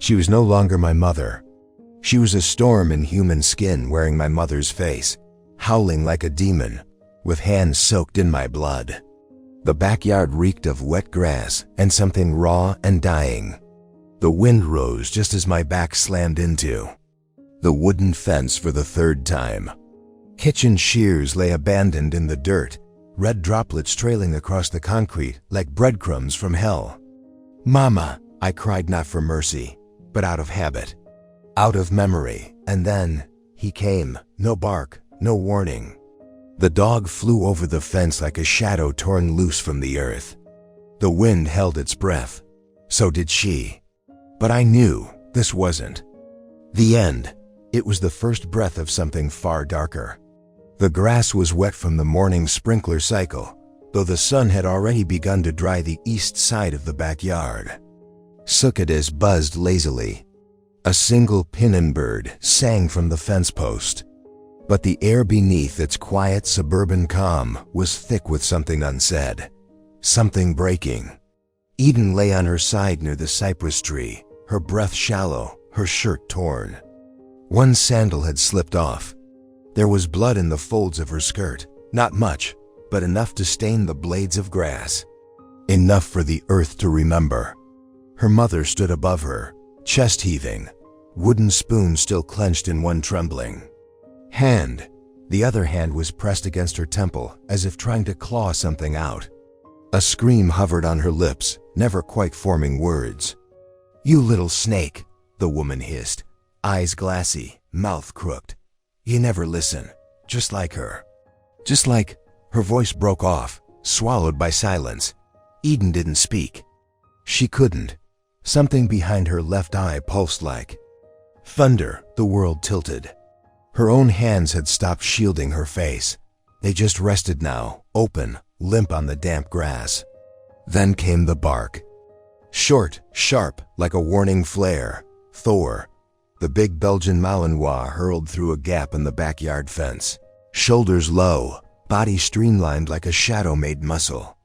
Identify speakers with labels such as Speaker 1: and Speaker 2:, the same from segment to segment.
Speaker 1: She was no longer my mother. She was a storm in human skin wearing my mother's face, howling like a demon, with hands soaked in my blood. The backyard reeked of wet grass and something raw and dying. The wind rose just as my back slammed into the wooden fence for the third time. Kitchen shears lay abandoned in the dirt, red droplets trailing across the concrete like breadcrumbs from hell. "Mama," I cried, not for mercy, but out of habit, out of memory. And then he came, no bark, no warning. The dog flew over the fence like a shadow torn loose from the earth. The wind held its breath. So did she. But I knew this wasn't the end. It was the first breath of something far darker. The grass was wet from the morning sprinkler cycle, though the sun had already begun to dry the east side of the backyard. Cicadas buzzed lazily. A single pinnin bird sang from the fence post. But the air beneath its quiet suburban calm was thick with something unsaid, something breaking. Eden lay on her side near the cypress tree, her breath shallow, her shirt torn. One sandal had slipped off. There was blood in the folds of her skirt, not much, but enough to stain the blades of grass. Enough for the earth to remember. Her mother stood above her, chest heaving, wooden spoon still clenched in one trembling hand. The other hand was pressed against her temple as if trying to claw something out. A scream hovered on her lips, never quite forming words. "You little snake," the woman hissed, eyes glassy, mouth crooked. "You never listen, just like her. Just like—" Her voice broke off, swallowed by silence. Eden didn't speak. She couldn't. Something behind her left eye pulsed like thunder. The world tilted. Her own hands had stopped shielding her face. They just rested now, open, limp on the damp grass. Then came the bark. Short, sharp, like a warning flare. Thor, the big Belgian Malinois, hurled through a gap in the backyard fence. Shoulders low, body streamlined like a shadow-made muscle.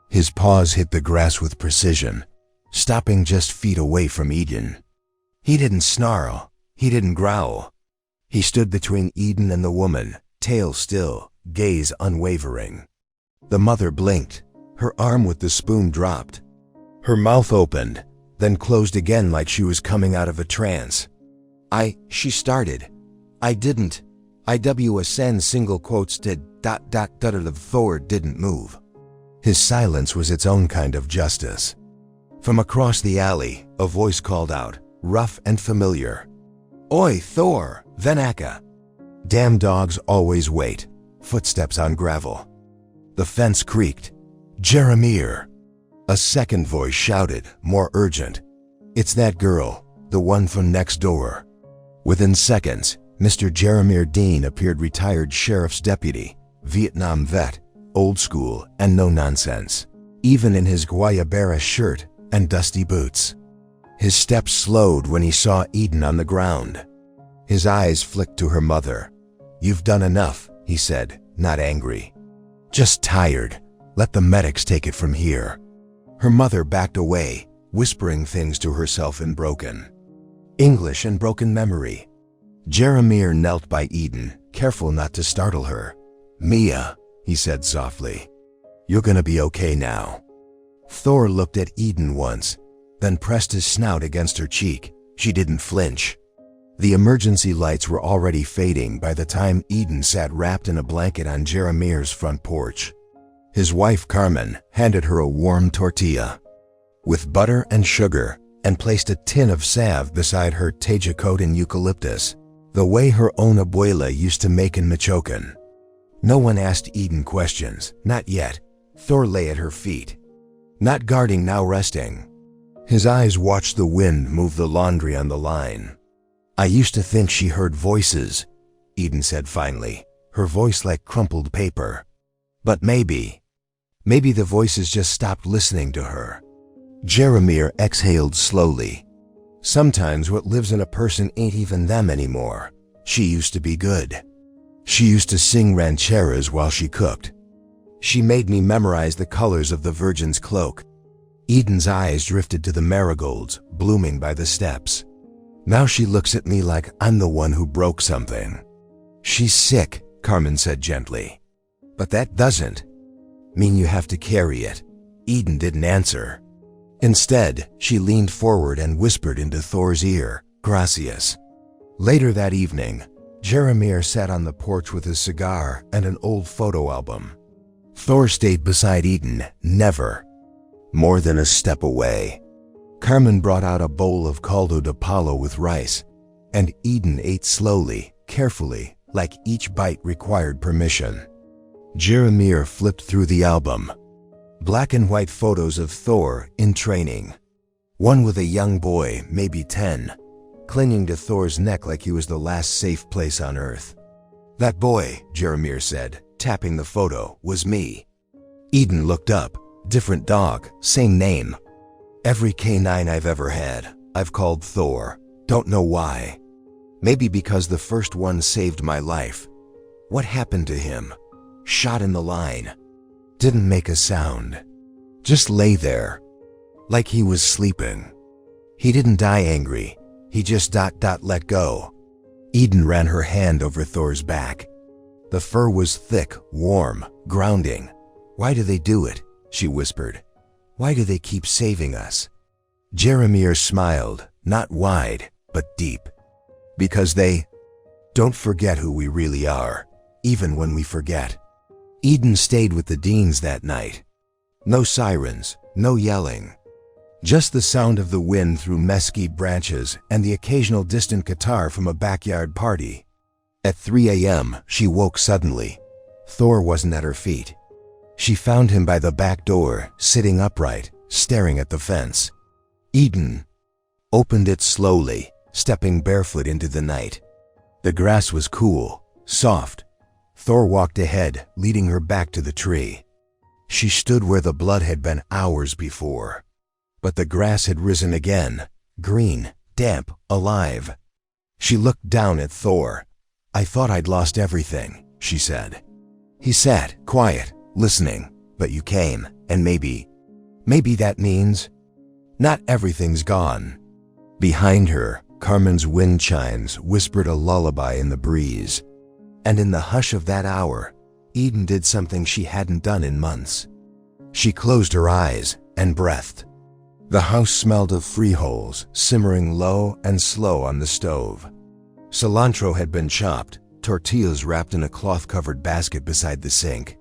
Speaker 1: His paws hit the grass with precision, stopping just feet away from Eden. He didn't snarl. He didn't growl. He stood between Eden and the woman, tail still, gaze unwavering. The mother blinked. Her arm with the spoon dropped. Her mouth opened, then closed again like she was coming out of a trance. She started. "I didn't. IWSN single quotes did ... Thor didn't move." His silence was its own kind of justice. From across the alley, a voice called out, rough and familiar. "Oi, Thor, Venaka." Damn dogs always wait. Footsteps on gravel. The fence creaked. "Jeremiah." A second voice shouted, more urgent. "It's that girl, the one from next door." Within seconds, Mr. Jeremiah Dean appeared, retired sheriff's deputy, Vietnam vet, old school and no nonsense, even in his Guayabera shirt and dusty boots. His steps slowed when he saw Eden on the ground. His eyes flicked to her mother. "You've done enough," he said, not angry. "Just tired. Let the medics take it from here." Her mother backed away, whispering things to herself in broken English and broken memory. Jeremiah knelt by Eden, careful not to startle her. "Mia," he said softly, "you're gonna be okay now." Thor looked at Eden once, then pressed his snout against her cheek. She didn't flinch. The emergency lights were already fading by the time Eden sat wrapped in a blanket on Jeremiah's front porch. His wife, Carmen, handed her a warm tortilla with butter and sugar and placed a tin of salve beside her tejacote and eucalyptus, the way her own abuela used to make in Michoacan. No one asked Eden questions, not yet. Thor lay at her feet, not guarding, now resting. His eyes watched the wind move the laundry on the line. "I used to think she heard voices," Eden said finally, her voice like crumpled paper. "But maybe the voices just stopped listening to her." Jeremiah exhaled slowly. "Sometimes what lives in a person ain't even them anymore. She used to be good. She used to sing rancheras while she cooked. She made me memorize the colors of the Virgin's cloak." Eden's eyes drifted to the marigolds blooming by the steps. Now she looks at me like I'm the one who broke something. She's sick, Carmen said gently. But that doesn't mean you have to carry it. Eden didn't answer. Instead, she leaned forward and whispered into Thor's ear, "Gracias." Later that evening, Jeremiah sat on the porch with his cigar and an old photo album. Thor stayed beside Eden, never more than a step away. Carmen brought out a bowl of caldo de palo with rice, and Eden ate slowly, carefully, like each bite required permission. Jeremiah flipped through the album. Black and white photos of Thor in training. One with a young boy, maybe 10, clinging to Thor's neck like he was the last safe place on Earth. "That boy," Jeremiah said, tapping the photo, "was me." Eden looked up. Different dog, same name. "Every canine I've ever had, I've called Thor. Don't know why. Maybe because the first one saved my life. What happened to him? Shot in the line. Didn't make a sound. Just lay there. Like he was sleeping. He didn't die angry. He just let go." Eden ran her hand over Thor's back. The fur was thick, warm, grounding. "Why do they do it?" she whispered. "Why do they keep saving us?" Jeremiah smiled, not wide, but deep. "Because they don't forget who we really are, even when we forget." Eden stayed with the Deans that night. No sirens, no yelling. Just the sound of the wind through mesquite branches and the occasional distant guitar from a backyard party. At 3 a.m., she woke suddenly. Thor wasn't at her feet. She found him by the back door, sitting upright, staring at the fence. Eden opened it slowly, stepping barefoot into the night. The grass was cool, soft. Thor walked ahead, leading her back to the tree. She stood where the blood had been hours before. But the grass had risen again, green, damp, alive. She looked down at Thor. "I thought I'd lost everything," she said. He sat, quiet, listening. "But you came, and maybe that means not everything's gone." Behind her, Carmen's wind chimes whispered a lullaby in the breeze. And in the hush of that hour, Eden did something she hadn't done in months. She closed her eyes and breathed. The house smelled of frijoles, simmering low and slow on the stove. Cilantro had been chopped, tortillas wrapped in a cloth-covered basket beside the sink.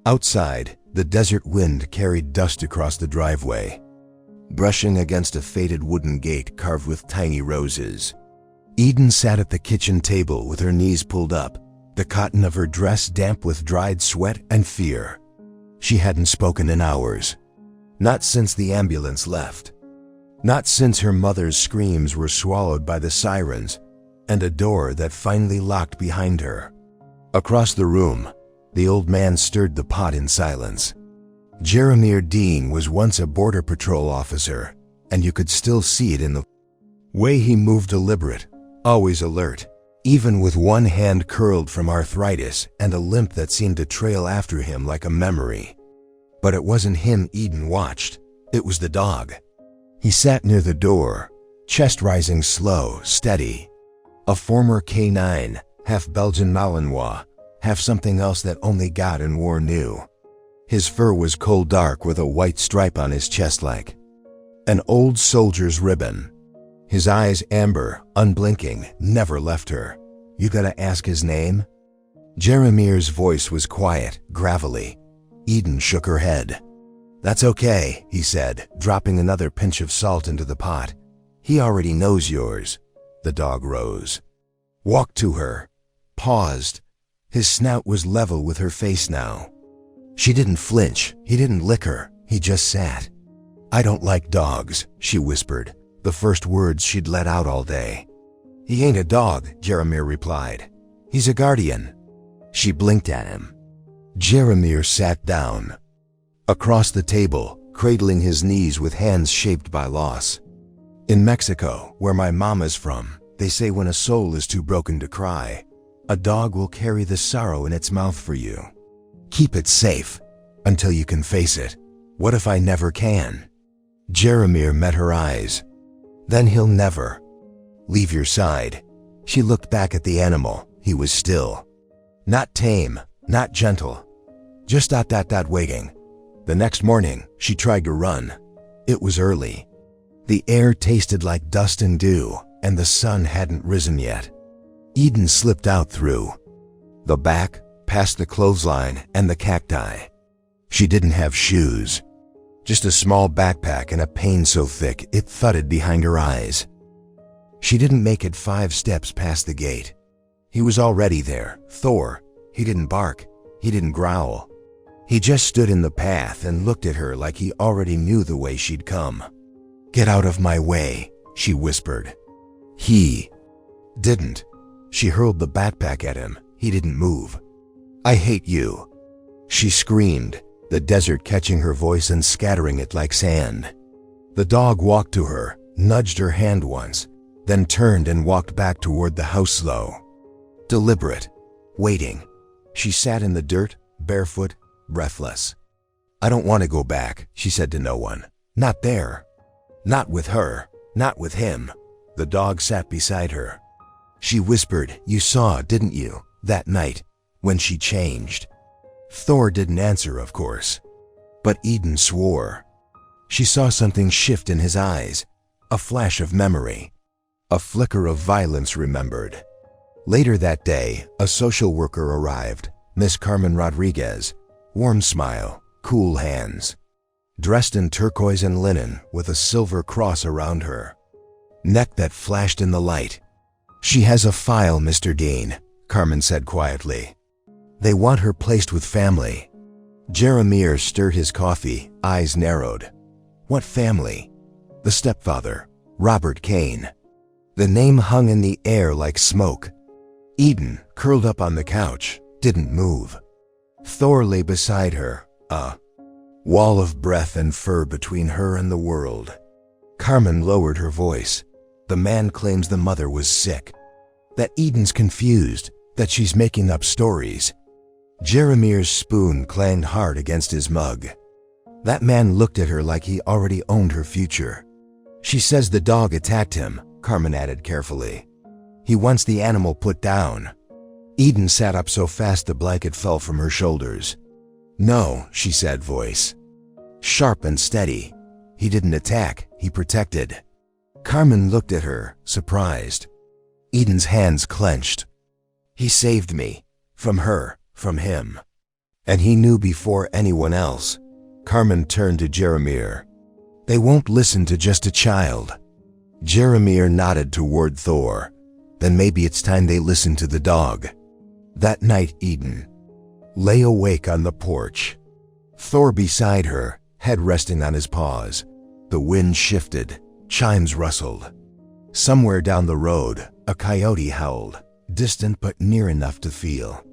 Speaker 1: Outside, the desert wind carried dust across the driveway, brushing against a faded wooden gate carved with tiny roses. Eden sat at the kitchen table with her knees pulled up, the cotton of her dress damp with dried sweat and fear. She hadn't spoken in hours. Not since the ambulance left. Not since her mother's screams were swallowed by the sirens and a door that finally locked behind her. Across the room, the old man stirred the pot in silence. Jeremiah Dean was once a border patrol officer, and you could still see it in the way he moved, deliberate, always alert, even with one hand curled from arthritis and a limp that seemed to trail after him like a memory. But it wasn't him Eden watched. It was the dog. He sat near the door, chest rising slow, steady. A former canine, half Belgian Malinois, half something else that only God and war knew. His fur was coal dark with a white stripe on his chest like an old soldier's ribbon. His eyes amber, unblinking, never left her. "You gotta ask his name?" Jeremiah's voice was quiet, gravelly. Eden shook her head. "That's okay," he said, dropping another pinch of salt into the pot. "He already knows yours." The dog rose, walked to her, paused. His snout was level with her face now. She didn't flinch. He didn't lick her. He just sat. "I don't like dogs," she whispered, the first words she'd let out all day. "He ain't a dog," Jeremiah replied. "He's a guardian." She blinked at him. Jeremiah sat down. Across the table, cradling his knees with hands shaped by loss. "In Mexico, where my mama's from, they say when a soul is too broken to cry, a dog will carry the sorrow in its mouth for you. Keep it safe until you can face it. What if I never can?" Jeremiah met her eyes. "Then he'll never Leave your side." She looked back at the animal. He was still. Not tame, not gentle. Just waiting. The next morning, she tried to run. It was early. The air tasted like dust and dew, and the sun hadn't risen yet. Eden slipped out through the back, past the clothesline and the cacti. She didn't have shoes. Just a small backpack and a pain so thick it thudded behind her eyes. She didn't make it 5 steps past the gate. He was already there, Thor. He didn't bark. He didn't growl. He just stood in the path and looked at her like he already knew the way she'd come. "Get out of my way," she whispered. He didn't. She hurled the backpack at him. He didn't move. "I hate you," she screamed, the desert catching her voice and scattering it like sand. The dog walked to her, nudged her hand once, then turned and walked back toward the house slow. Deliberate. Waiting. She sat in the dirt, barefoot, breathless. "I don't want to go back," she said to no one. "Not there. Not with her. Not with him." The dog sat beside her. She whispered, "You saw, didn't you, that night, when she changed?" Thor didn't answer, of course. But Eden swore. She saw something shift in his eyes, a flash of memory, a flicker of violence remembered. Later that day, a social worker arrived, Miss Carmen Rodriguez, warm smile, cool hands, dressed in turquoise and linen with a silver cross around her. Neck that flashed in the light. "She has a file, Mr. Dean," Carmen said quietly. "They want her placed with family." Jeremiah stirred his coffee, eyes narrowed. "What family?" "The stepfather, Robert Kane." The name hung in the air like smoke. Eden, curled up on the couch, didn't move. Thor lay beside her, a wall of breath and fur between her and the world. Carmen lowered her voice. "The man claims the mother was sick. That Eden's confused, that she's making up stories." Jeremiah's spoon clanged hard against his mug. "That man looked at her like he already owned her future." "She says the dog attacked him," Carmen added carefully. "He wants the animal put down." Eden sat up so fast the blanket fell from her shoulders. "No," she said, voice sharp and steady. "He didn't attack, he protected." Carmen looked at her, surprised. Eden's hands clenched. "He saved me. From her, from him. And he knew before anyone else." Carmen turned to Jeremiah. "They won't listen to just a child." Jeremiah nodded toward Thor. "Then maybe it's time they listen to the dog." That night, Eden lay awake on the porch. Thor beside her, head resting on his paws. The wind shifted, chimes rustled. Somewhere down the road, a coyote howled, distant but near enough to feel.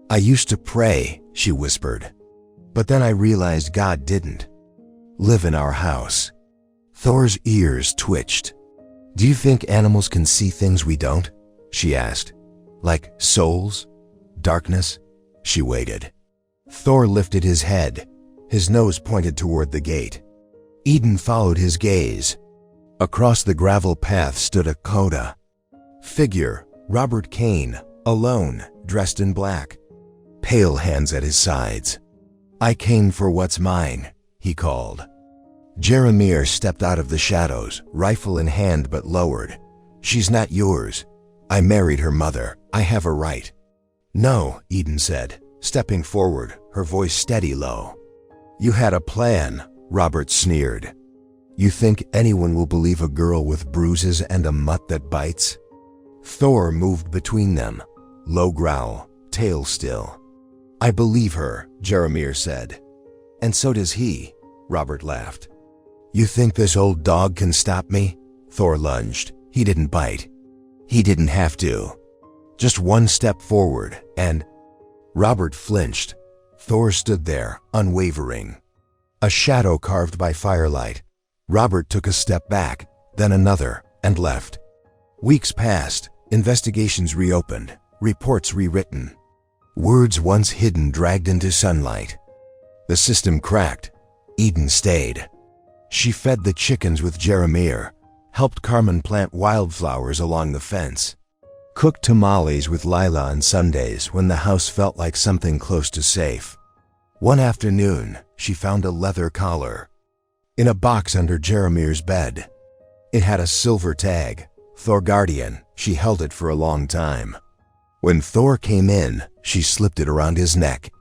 Speaker 1: "I used to pray," she whispered. "But then I realized God didn't live in our house." Thor's ears twitched. "Do you think animals can see things we don't?" she asked. "Like souls? Darkness?" She waited. Thor lifted his head. His nose pointed toward the gate. Eden followed his gaze. Across the gravel path stood a coda figure, Robert Kane, alone, dressed in black, pale hands at his sides. "I came for what's mine," he called. Jeremiah stepped out of the shadows, rifle in hand but lowered. "She's not yours. I married her mother. I have a right." "No," Eden said, stepping forward, her voice steady low. "You had a plan," Robert sneered. "You think anyone will believe a girl with bruises and a mutt that bites?" Thor moved between them, low growl, tail still. "I believe her," Jeremiah said. "And so does he," Robert laughed. "You think this old dog can stop me?" Thor lunged. He didn't bite. He didn't have to. Just one step forward, and Robert flinched. Thor stood there, unwavering. A shadow carved by firelight. Robert took a step back, then another, and left. Weeks passed, investigations reopened, reports rewritten. Words once hidden dragged into sunlight. The system cracked. Eden stayed. She fed the chickens with Jeremiah, helped Carmen plant wildflowers along the fence, cooked tamales with Lila on Sundays when the house felt like something close to safe. One afternoon, she found a leather collar in a box under Jeremir's bed. It had a silver tag, Thor Guardian. She held it for a long time. When Thor came in, she slipped it around his neck.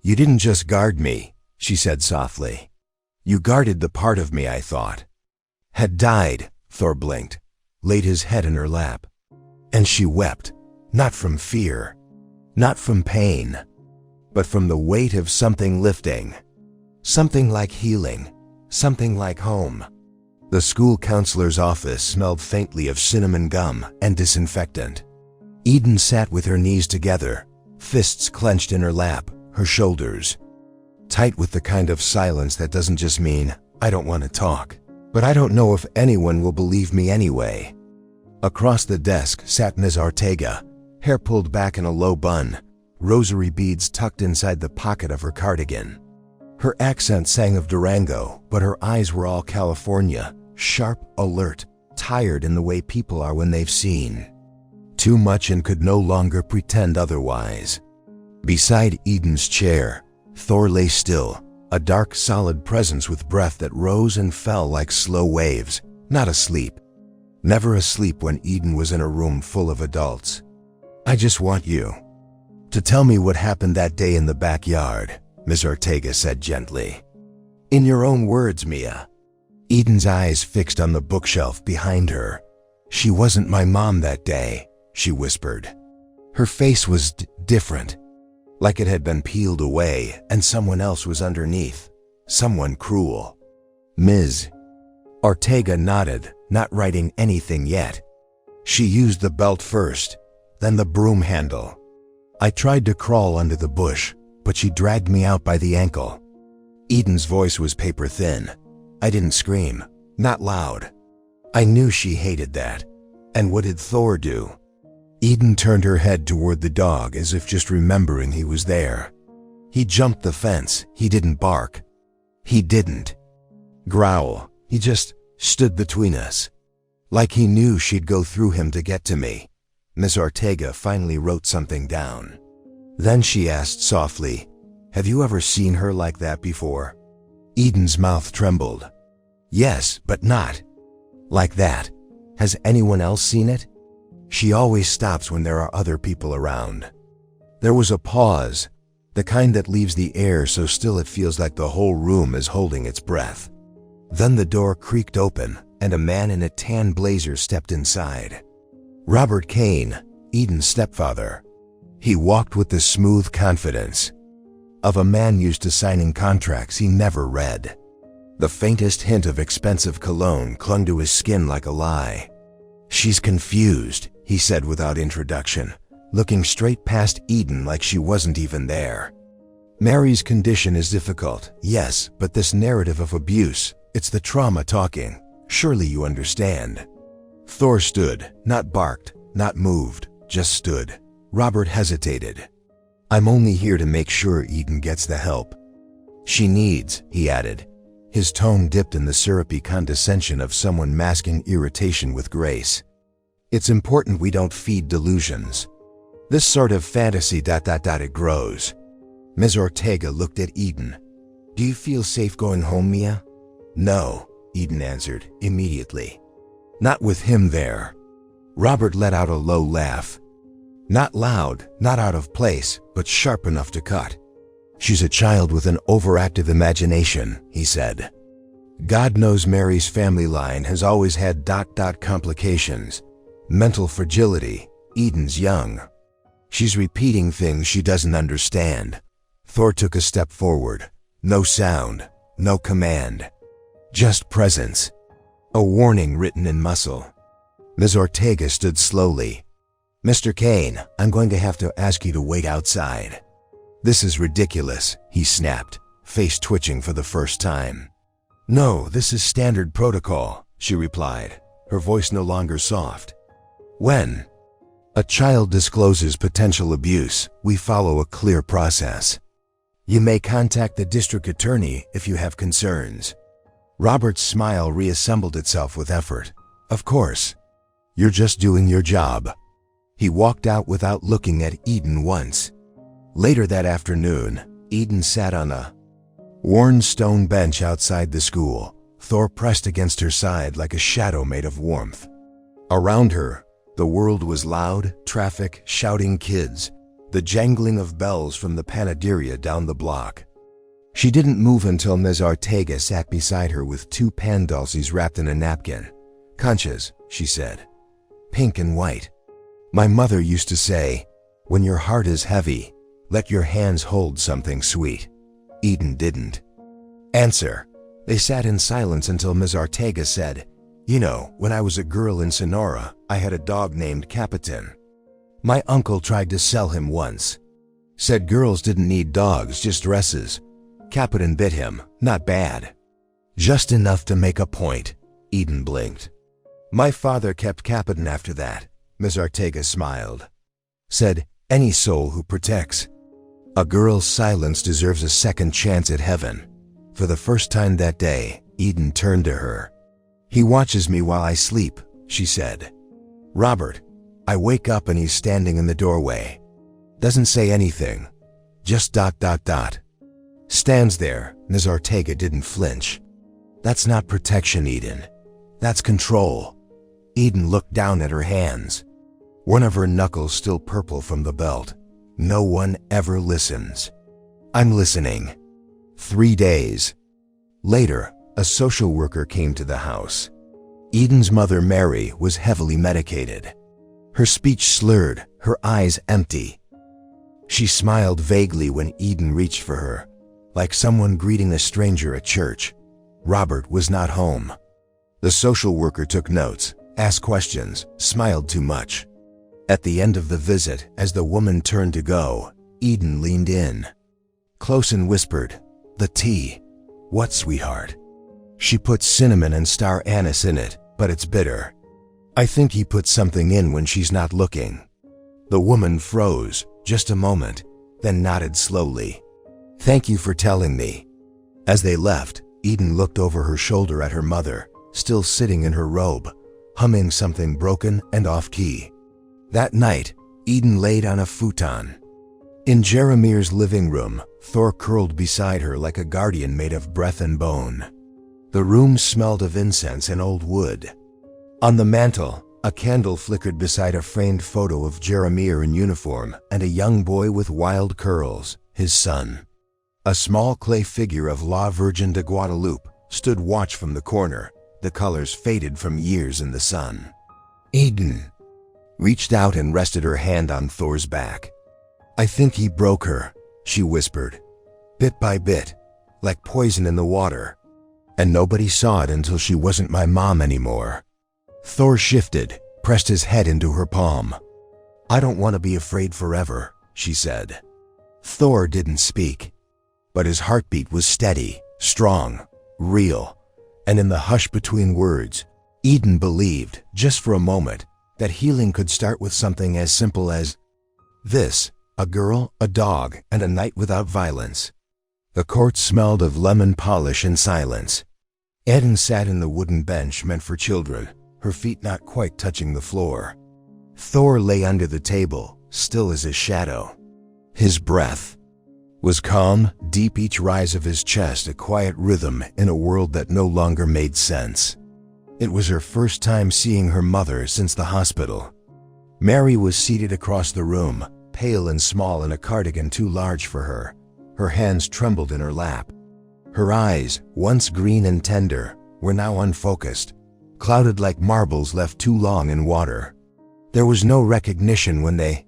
Speaker 1: "You didn't just guard me," she said softly. "You guarded the part of me I thought had died." Thor blinked, laid his head in her lap. And she wept, not from fear, not from pain, but from the weight of something lifting. Something like healing, something like home. The school counselor's office smelled faintly of cinnamon gum and disinfectant. Eden sat with her knees together, fists clenched in her lap, her shoulders tight with the kind of silence that doesn't just mean, "I don't want to talk, but I don't know if anyone will believe me anyway." Across the desk sat Ms. Ortega, hair pulled back in a low bun, rosary beads tucked inside the pocket of her cardigan. Her accent sang of Durango, but her eyes were all California, sharp, alert, tired in the way people are when they've seen too much and could no longer pretend otherwise. Beside Eden's chair, Thor lay still, a dark, solid presence with breath that rose and fell like slow waves, not asleep. Never asleep when Eden was in a room full of adults. "I just want you to tell me what happened that day in the backyard," Ms. Ortega said gently. "In your own words, Mia." Eden's eyes fixed on the bookshelf behind her. "She wasn't my mom that day," she whispered. Her face was different, like it had been peeled away and someone else was underneath, someone cruel. Ms. Ortega nodded, not writing anything yet. "She used the belt first, then the broom handle. I tried to crawl under the bush, but she dragged me out by the ankle." Eden's voice was paper thin. "I didn't scream, not loud. I knew she hated that. And what did Thor do?" Eden turned her head toward the dog as if just remembering he was there. "He jumped the fence. He didn't bark. He didn't growl. He just stood between us. Like he knew she'd go through him to get to me." Miss Ortega finally wrote something down. Then she asked softly, "Have you ever seen her like that before?" Eden's mouth trembled. "Yes, but not like that. Has anyone else seen it?" She always stops when there are other people around. There was a pause, the kind that leaves the air so still it feels like the whole room is holding its breath. Then the door creaked open, and a man in a tan blazer stepped inside. Robert Kane, Eden's stepfather. He walked with the smooth confidence of a man used to signing contracts he never read. The faintest hint of expensive cologne clung to his skin like a lie. "She's confused," he said without introduction, looking straight past Eden like she wasn't even there. "Mary's condition is difficult, yes, but this narrative of abuse, it's the trauma talking. Surely you understand." Thor stood, not barked, not moved, just stood. Robert hesitated. "I'm only here to make sure Eden gets the help she needs," he added. His tone dipped in the syrupy condescension of someone masking irritation with grace. "It's important we don't feed delusions. This sort of fantasy ... it grows." Ms. Ortega looked at Eden. "Do you feel safe going home, Mia?" "No," Eden answered, immediately. "Not with him there." Robert let out a low laugh. Not loud, not out of place, but sharp enough to cut. "She's a child with an overactive imagination," he said. "God knows Mary's family line has always had ... complications. Mental fragility. Eden's young. She's repeating things she doesn't understand." Thor took a step forward. No sound, no command. Just presence. A warning written in muscle. Ms. Ortega stood slowly. "Mr. Kane, I'm going to have to ask you to wait outside." "This is ridiculous," he snapped, face twitching for the first time. "No, this is standard protocol," she replied, her voice no longer soft. "When a child discloses potential abuse, we follow a clear process. You may contact the district attorney if you have concerns." Robert's smile reassembled itself with effort. Of course. You're just doing your job. He walked out without looking at Eden once. Later that afternoon, Eden sat on a worn stone bench outside the school, Thor pressed against her side like a shadow made of warmth. Around her, the world was loud, traffic, shouting kids, the jangling of bells from the panaderia down the block. She didn't move until Ms. Ortega sat beside her with two pandulces wrapped in a napkin. "Conchas," she said. "Pink and white. My mother used to say, when your heart is heavy, let your hands hold something sweet." Eden didn't answer. They sat in silence until Ms. Ortega said, "You know, when I was a girl in Sonora, I had a dog named Capitan. My uncle tried to sell him once. Said girls didn't need dogs, just dresses. Capitan bit him, not bad. Just enough to make a point." Eden blinked. "My father kept Capitan after that," Ms. Ortega smiled. Said, "Any soul who protects a girl's silence deserves a second chance at heaven." For the first time that day, Eden turned to her. "He watches me while I sleep," she said. "Robert, I wake up and he's standing in the doorway. Doesn't say anything. Just ... Stands there." Ms. Ortega didn't flinch. "That's not protection, Eden. That's control." Eden looked down at her hands. One of her knuckles still purple from the belt. "No one ever listens." "I'm listening." 3 days later, a social worker came to the house. Eden's mother, Mary, was heavily medicated. Her speech slurred, her eyes empty. She smiled vaguely when Eden reached for her, like someone greeting a stranger at church. Robert was not home. The social worker took notes, asked questions, smiled too much. At the end of the visit, as the woman turned to go, Eden leaned in, close, and whispered, "The tea." "What, sweetheart?" "She put cinnamon and star anise in it, but it's bitter. I think he put something in when she's not looking." The woman froze, just a moment, then nodded slowly. "Thank you for telling me." As they left, Eden looked over her shoulder at her mother, still sitting in her robe, humming something broken and off-key. That night, Eden laid on a futon. In Jeremir's living room, Thor curled beside her like a guardian made of breath and bone. The room smelled of incense and old wood. On the mantel, a candle flickered beside a framed photo of Jeremir in uniform and a young boy with wild curls, his son. A small clay figure of La Virgen de Guadalupe stood watch from the corner, the colors faded from years in the sun. Eden reached out and rested her hand on Thor's back. "I think he broke her," she whispered, "bit by bit, like poison in the water. And nobody saw it until she wasn't my mom anymore." Thor shifted, pressed his head into her palm. "I don't want to be afraid forever," she said. Thor didn't speak, but his heartbeat was steady, strong, real, and in the hush between words, Eden believed, just for a moment, that healing could start with something as simple as this: a girl, a dog, and a night without violence. The court smelled of lemon polish and silence. Eden sat in the wooden bench meant for children, her feet not quite touching the floor. Thor lay under the table, still as his shadow. His breath was calm, deep, each rise of his chest a quiet rhythm in a world that no longer made sense. It was her first time seeing her mother since the hospital. Mary was seated across the room, pale and small in a cardigan too large for her. Her hands trembled in her lap. Her eyes, once green and tender, were now unfocused, clouded like marbles left too long in water. There was no recognition when they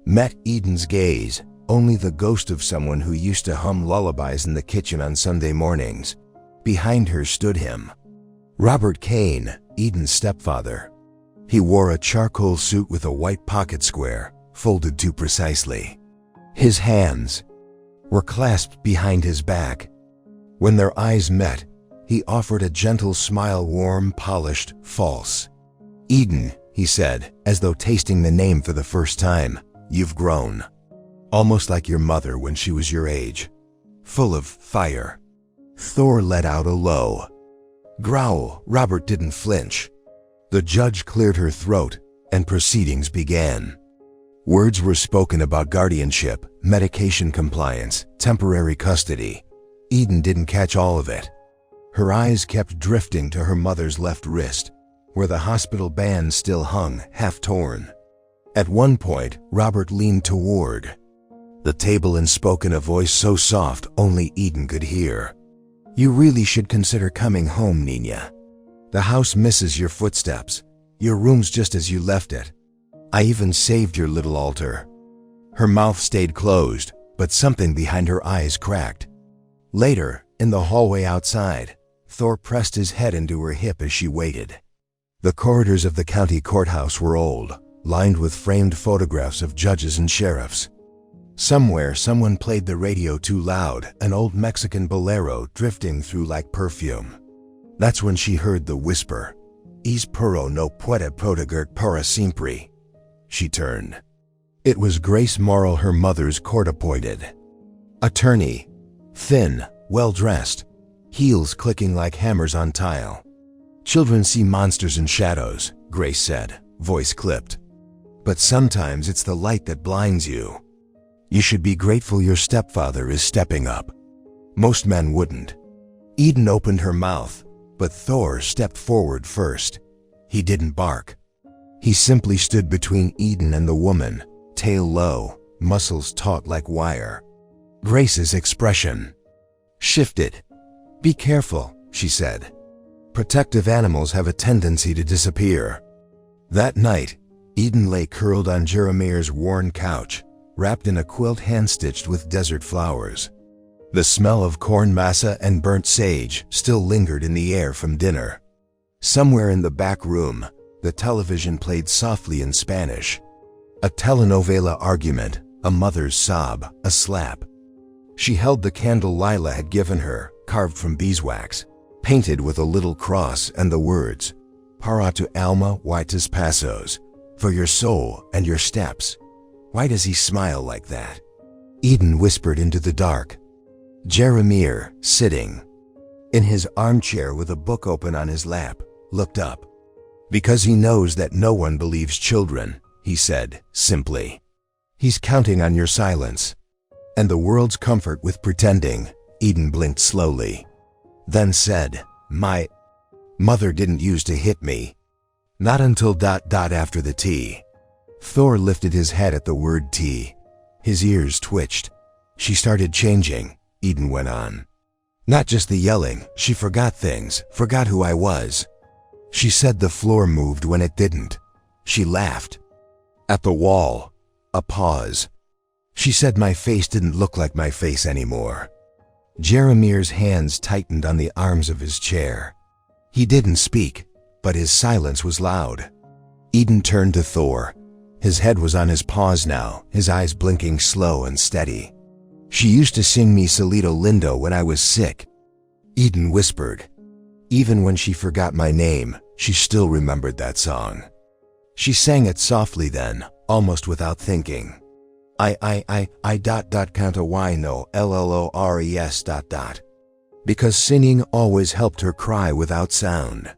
Speaker 1: met Eden's gaze, only the ghost of someone who used to hum lullabies in the kitchen on Sunday mornings. Behind her stood him. Robert Kane, Eden's stepfather. He wore a charcoal suit with a white pocket square, folded too precisely. His hands were clasped behind his back. When their eyes met, he offered a gentle smile, warm, polished, false. "Eden," he said, as though tasting the name for the first time, "you've grown. Almost like your mother when she was your age. Full of fire." Thor let out a low growl. Robert didn't flinch. The judge cleared her throat, and proceedings began. Words were spoken about guardianship, medication compliance, temporary custody. Eden didn't catch all of it. Her eyes kept drifting to her mother's left wrist, where the hospital band still hung, half torn. At one point, Robert leaned toward the table and spoke in a voice so soft only Eden could hear. "You really should consider coming home, Nina. The house misses your footsteps. Your room's just as you left it. I even saved your little altar." Her mouth stayed closed, but something behind her eyes cracked. Later, in the hallway outside, Thor pressed his head into her hip as she waited. The corridors of the county courthouse were old, lined with framed photographs of judges and sheriffs. Somewhere, someone played the radio too loud, an old Mexican bolero drifting through like perfume. That's when she heard the whisper, "Es Perro no puede proteger para siempre." She turned. It was Grace Morrow, her mother's court-appointed attorney, thin, well-dressed, heels clicking like hammers on tile. "Children see monsters in shadows," Grace said, voice clipped. "But sometimes it's the light that blinds you. You should be grateful your stepfather is stepping up. Most men wouldn't." Eden opened her mouth, but Thor stepped forward first. He didn't bark. He simply stood between Eden and the woman, tail low, muscles taut like wire. Grace's expression shifted. "Be careful," she said. "Protective animals have a tendency to disappear." That night, Eden lay curled on Jeremiah's worn couch, wrapped in a quilt hand-stitched with desert flowers. The smell of corn masa and burnt sage still lingered in the air from dinner. Somewhere in the back room, the television played softly in Spanish. A telenovela argument, a mother's sob, a slap. She held the candle Lila had given her, carved from beeswax, painted with a little cross and the words, "Para tu alma y tus pasos," for your soul and your steps. Why does he smile like that? Eden whispered into the dark. Jeremiah, sitting in his armchair with a book open on his lap, looked up. "Because he knows that no one believes children," he said, simply. "He's counting on your silence. And the world's comfort with pretending." Eden blinked slowly, then said, "My mother didn't use to hit me. Not until ... after the tea." Thor lifted his head at the word tea. His ears twitched. "She started changing," Eden went on. "Not just the yelling, she forgot things, forgot who I was. She said the floor moved when it didn't. She laughed. At the wall. A pause. She said my face didn't look like my face anymore." Jeremiah's hands tightened on the arms of his chair. He didn't speak, but his silence was loud. Eden turned to Thor. His head was on his paws now, his eyes blinking slow and steady. "She used to sing me Solito Lindo when I was sick," Eden whispered. Even when she forgot my name, she still remembered that song. She sang it softly then, almost without thinking. I canta y no llores ... Because singing always helped her cry without sound.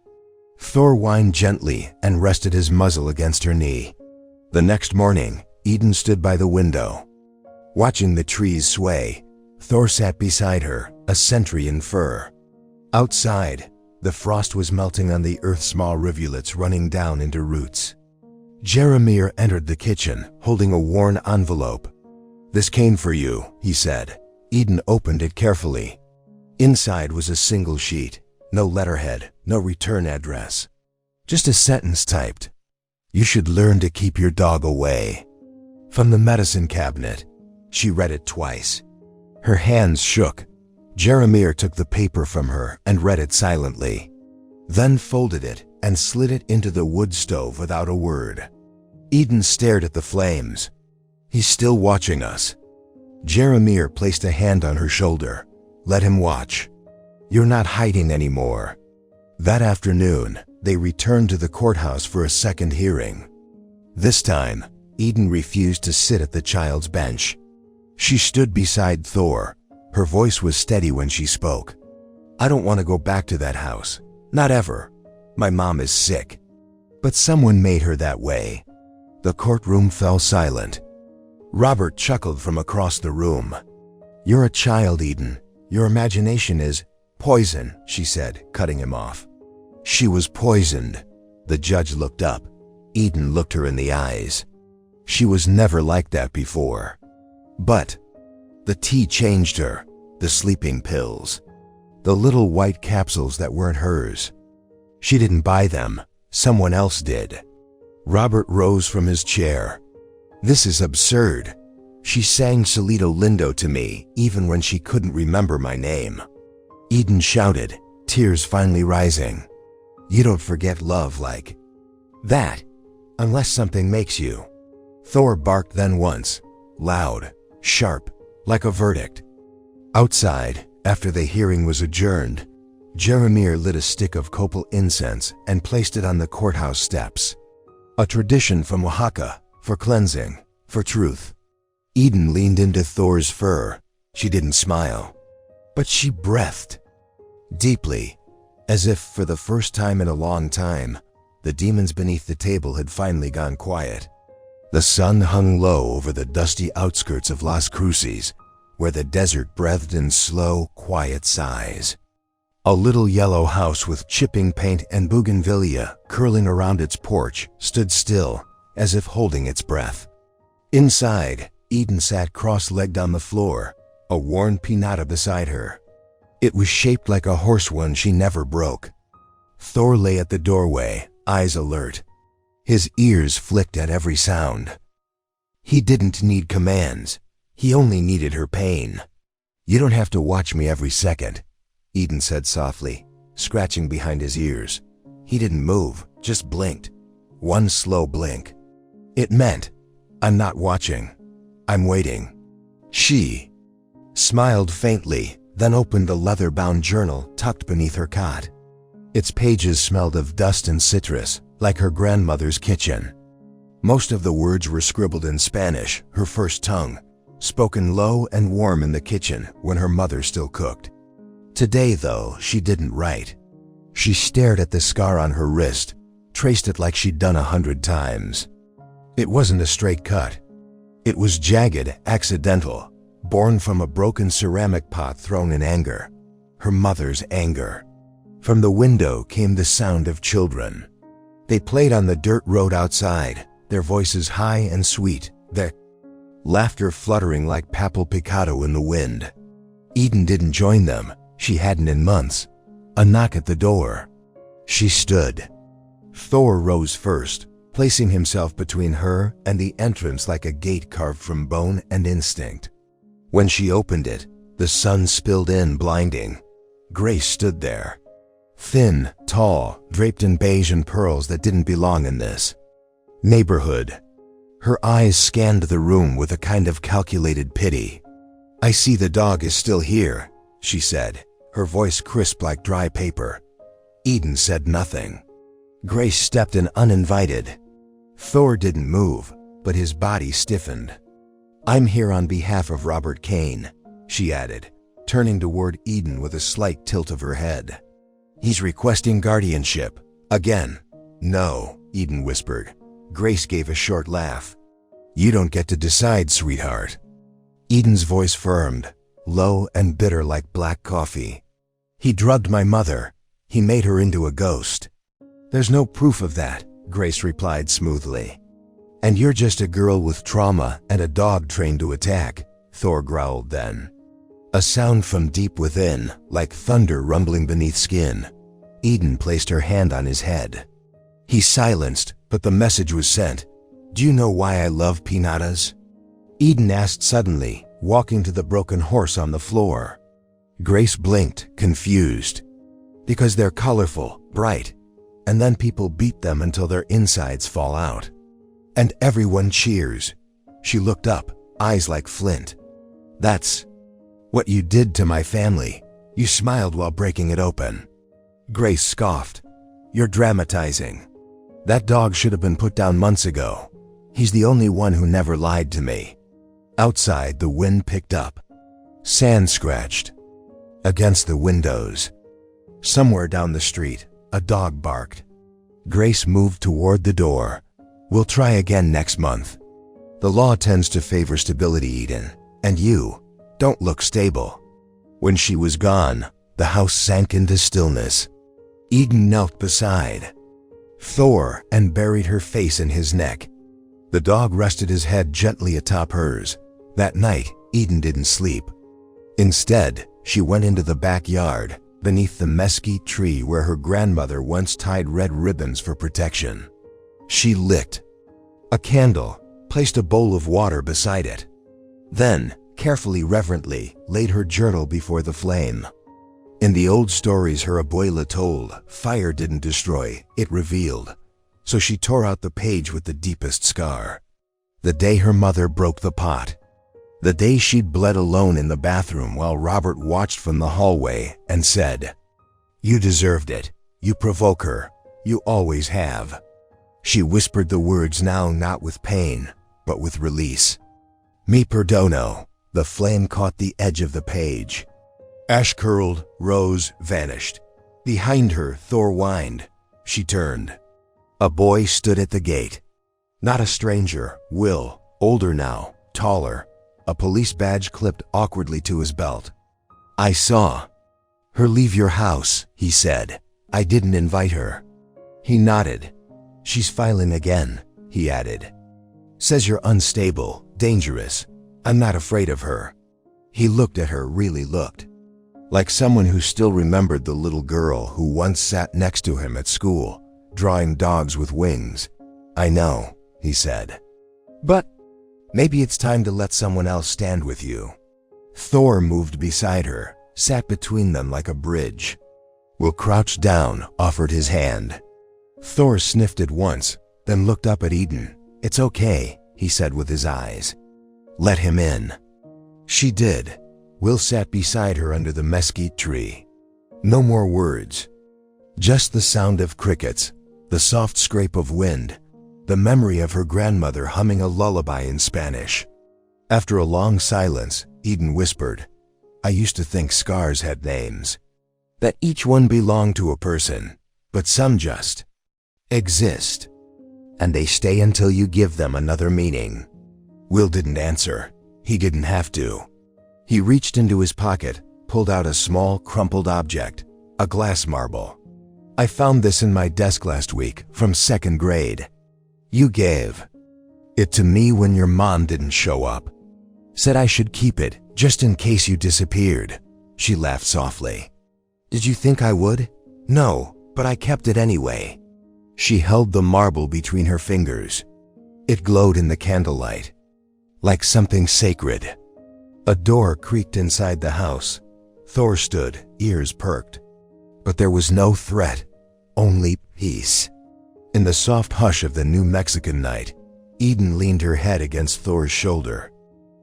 Speaker 1: Thor whined gently and rested his muzzle against her knee. The next morning, Eden stood by the window. Watching the trees sway, Thor sat beside her, a sentry in fur. Outside, the frost was melting on the earth's small rivulets running down into roots. Jeremiah entered the kitchen, holding a worn envelope. "This came for you," he said. Eden opened it carefully. Inside was a single sheet, no letterhead, no return address. Just a sentence typed. "You should learn to keep your dog away." From the medicine cabinet. She read it twice. Her hands shook. Jeremiah took the paper from her and read it silently, then folded it and slid it into the wood stove without a word. Eden stared at the flames. "He's still watching us." Jeremiah placed a hand on her shoulder. "Let him watch. You're not hiding anymore." That afternoon, they returned to the courthouse for a second hearing. This time, Eden refused to sit at the child's bench. She stood beside Thor. Her voice was steady when she spoke. "I don't want to go back to that house. Not ever. My mom is sick. But someone made her that way. The courtroom fell silent. Robert chuckled from across the room. "You're a child, Eden. Your imagination is poison," she said, cutting him off. She was poisoned. The judge looked up. Eden looked her in the eyes. She was never like that before. But the tea changed her, the sleeping pills, the little white capsules that weren't hers. She didn't buy them. Someone else did. Robert rose from his chair. "This is absurd." She sang Solito Lindo to me, even when she couldn't remember my name. Eden shouted, tears finally rising. "You don't forget love like that, unless something makes you." Thor barked then once, loud, sharp, like a verdict. Outside, after the hearing was adjourned, Jeremiah lit a stick of copal incense and placed it on the courthouse steps. A tradition from Oaxaca, for cleansing, for truth. Eden leaned into Thor's fur. She didn't smile, but she breathed deeply, as if for the first time in a long time, the demons beneath the table had finally gone quiet. The sun hung low over the dusty outskirts of Las Cruces, where the desert breathed in slow, quiet sighs. A little yellow house with chipping paint and bougainvillea curling around its porch stood still, as if holding its breath. Inside, Eden sat cross-legged on the floor, a worn pinata beside her. It was shaped like a horse one she never broke. Thor lay at the doorway, eyes alert. His ears flicked at every sound. He didn't need commands. He only needed her pain. "You don't have to watch me every second," Eden said softly, scratching behind his ears. He didn't move, just blinked. One slow blink. It meant, "I'm not watching. I'm waiting." She smiled faintly, then opened the leather-bound journal tucked beneath her cot. Its pages smelled of dust and citrus, like her grandmother's kitchen. Most of the words were scribbled in Spanish, her first tongue, spoken low and warm in the kitchen when her mother still cooked. Today, though, she didn't write. She stared at the scar on her wrist, traced it like she'd done 100 times. It wasn't a straight cut. It was jagged, accidental, born from a broken ceramic pot thrown in anger. Her mother's anger. From the window came the sound of children. They played on the dirt road outside, their voices high and sweet, their laughter fluttering like papal picado in the wind. Eden didn't join them. She hadn't in months. A knock at the door. She stood. Thor rose first, placing himself between her and the entrance like a gate carved from bone and instinct. When she opened it, the sun spilled in, blinding. Grace stood there. Thin, tall, draped in beige and pearls that didn't belong in this neighborhood. Her eyes scanned the room with a kind of calculated pity. "I see the dog is still here," she said, her voice crisp like dry paper. Eden said nothing. Grace stepped in uninvited. Thor didn't move, but his body stiffened. "I'm here on behalf of Robert Kane," she added, turning toward Eden with a slight tilt of her head. "He's requesting guardianship. Again." "No," Eden whispered. Grace gave a short laugh. "You don't get to decide, sweetheart." Eden's voice firmed, low and bitter like black coffee. "He drugged my mother. He made her into a ghost." "There's no proof of that," Grace replied smoothly. "And you're just a girl with trauma and a dog trained to attack," Thor growled then. A sound from deep within, like thunder rumbling beneath skin. Eden placed her hand on his head. He silenced, but the message was sent. "Do you know why I love pinatas?" Eden asked suddenly, walking to the broken horse on the floor. Grace blinked, confused. "Because they're colorful, bright, and then people beat them until their insides fall out. And everyone cheers." She looked up, eyes like flint. "That's what you did to my family." You smiled while breaking it open. Grace scoffed. "You're dramatizing. That dog should have been put down months ago. He's the only one who never lied to me." Outside, the wind picked up. Sand scratched against the windows. Somewhere down the street, a dog barked. Grace moved toward the door. We'll try again next month. The law tends to favor stability, Eden, and you don't look stable. When she was gone, the house sank into stillness. Eden knelt beside Thor and buried her face in his neck. The dog rested his head gently atop hers. That night, Eden didn't sleep. Instead, she went into the backyard, beneath the mesquite tree where her grandmother once tied red ribbons for protection. She lit a candle, placed a bowl of water beside it. Then, carefully, reverently, laid her journal before the flame. In the old stories her abuela told, fire didn't destroy, it revealed. So she tore out the page with the deepest scar. The day her mother broke the pot. The day she'd bled alone in the bathroom while Robert watched from the hallway and said, "You deserved it. You provoke her. You always have." She whispered the words now not with pain, but with release. "Mi perdono." The flame caught the edge of the page. Ash curled, rose, vanished. Behind her, Thor whined. She turned. A boy stood at the gate. Not a stranger, Will, older now, taller. A police badge clipped awkwardly to his belt. "I saw her leave your house," he said. "I didn't invite her." He nodded. "She's filing again," he added. "Says you're unstable, dangerous. I'm not afraid of her." He looked at her, really looked. Like someone who still remembered the little girl who once sat next to him at school, drawing dogs with wings. "I know," he said. "But maybe it's time to let someone else stand with you." Thor moved beside her, sat between them like a bridge. Will crouched down, offered his hand. Thor sniffed it once, then looked up at Eden. "It's okay," he said with his eyes. "Let him in." She did. Will sat beside her under the mesquite tree. No more words. Just the sound of crickets, the soft scrape of wind, the memory of her grandmother humming a lullaby in Spanish. After a long silence, Eden whispered, "I used to think scars had names, that each one belonged to a person, but some just exist, and they stay until you give them another meaning." Will didn't answer. He didn't have to. He reached into his pocket, pulled out a small, crumpled object, a glass marble. "I found this in my desk last week, from 2nd grade. You gave it to me when your mom didn't show up. Said I should keep it, just in case you disappeared." She laughed softly. "Did you think I would?" "No, but I kept it anyway." She held the marble between her fingers. It glowed in the candlelight, like something sacred. A door creaked inside the house. Thor stood, ears perked. But there was no threat, only peace. In the soft hush of the New Mexican night, Eden leaned her head against Thor's shoulder.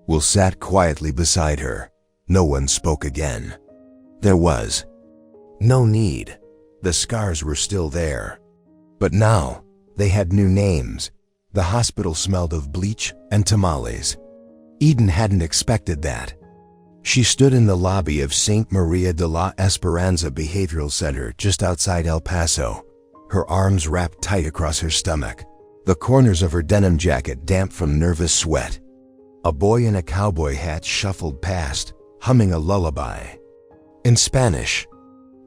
Speaker 1: Will sat quietly beside her. No one spoke again. There was no need. The scars were still there. But now, they had new names. The hospital smelled of bleach and tamales. Eden hadn't expected that. She stood in the lobby of St. Maria de la Esperanza Behavioral Center just outside El Paso, her arms wrapped tight across her stomach, the corners of her denim jacket damp from nervous sweat. A boy in a cowboy hat shuffled past, humming a lullaby. In Spanish,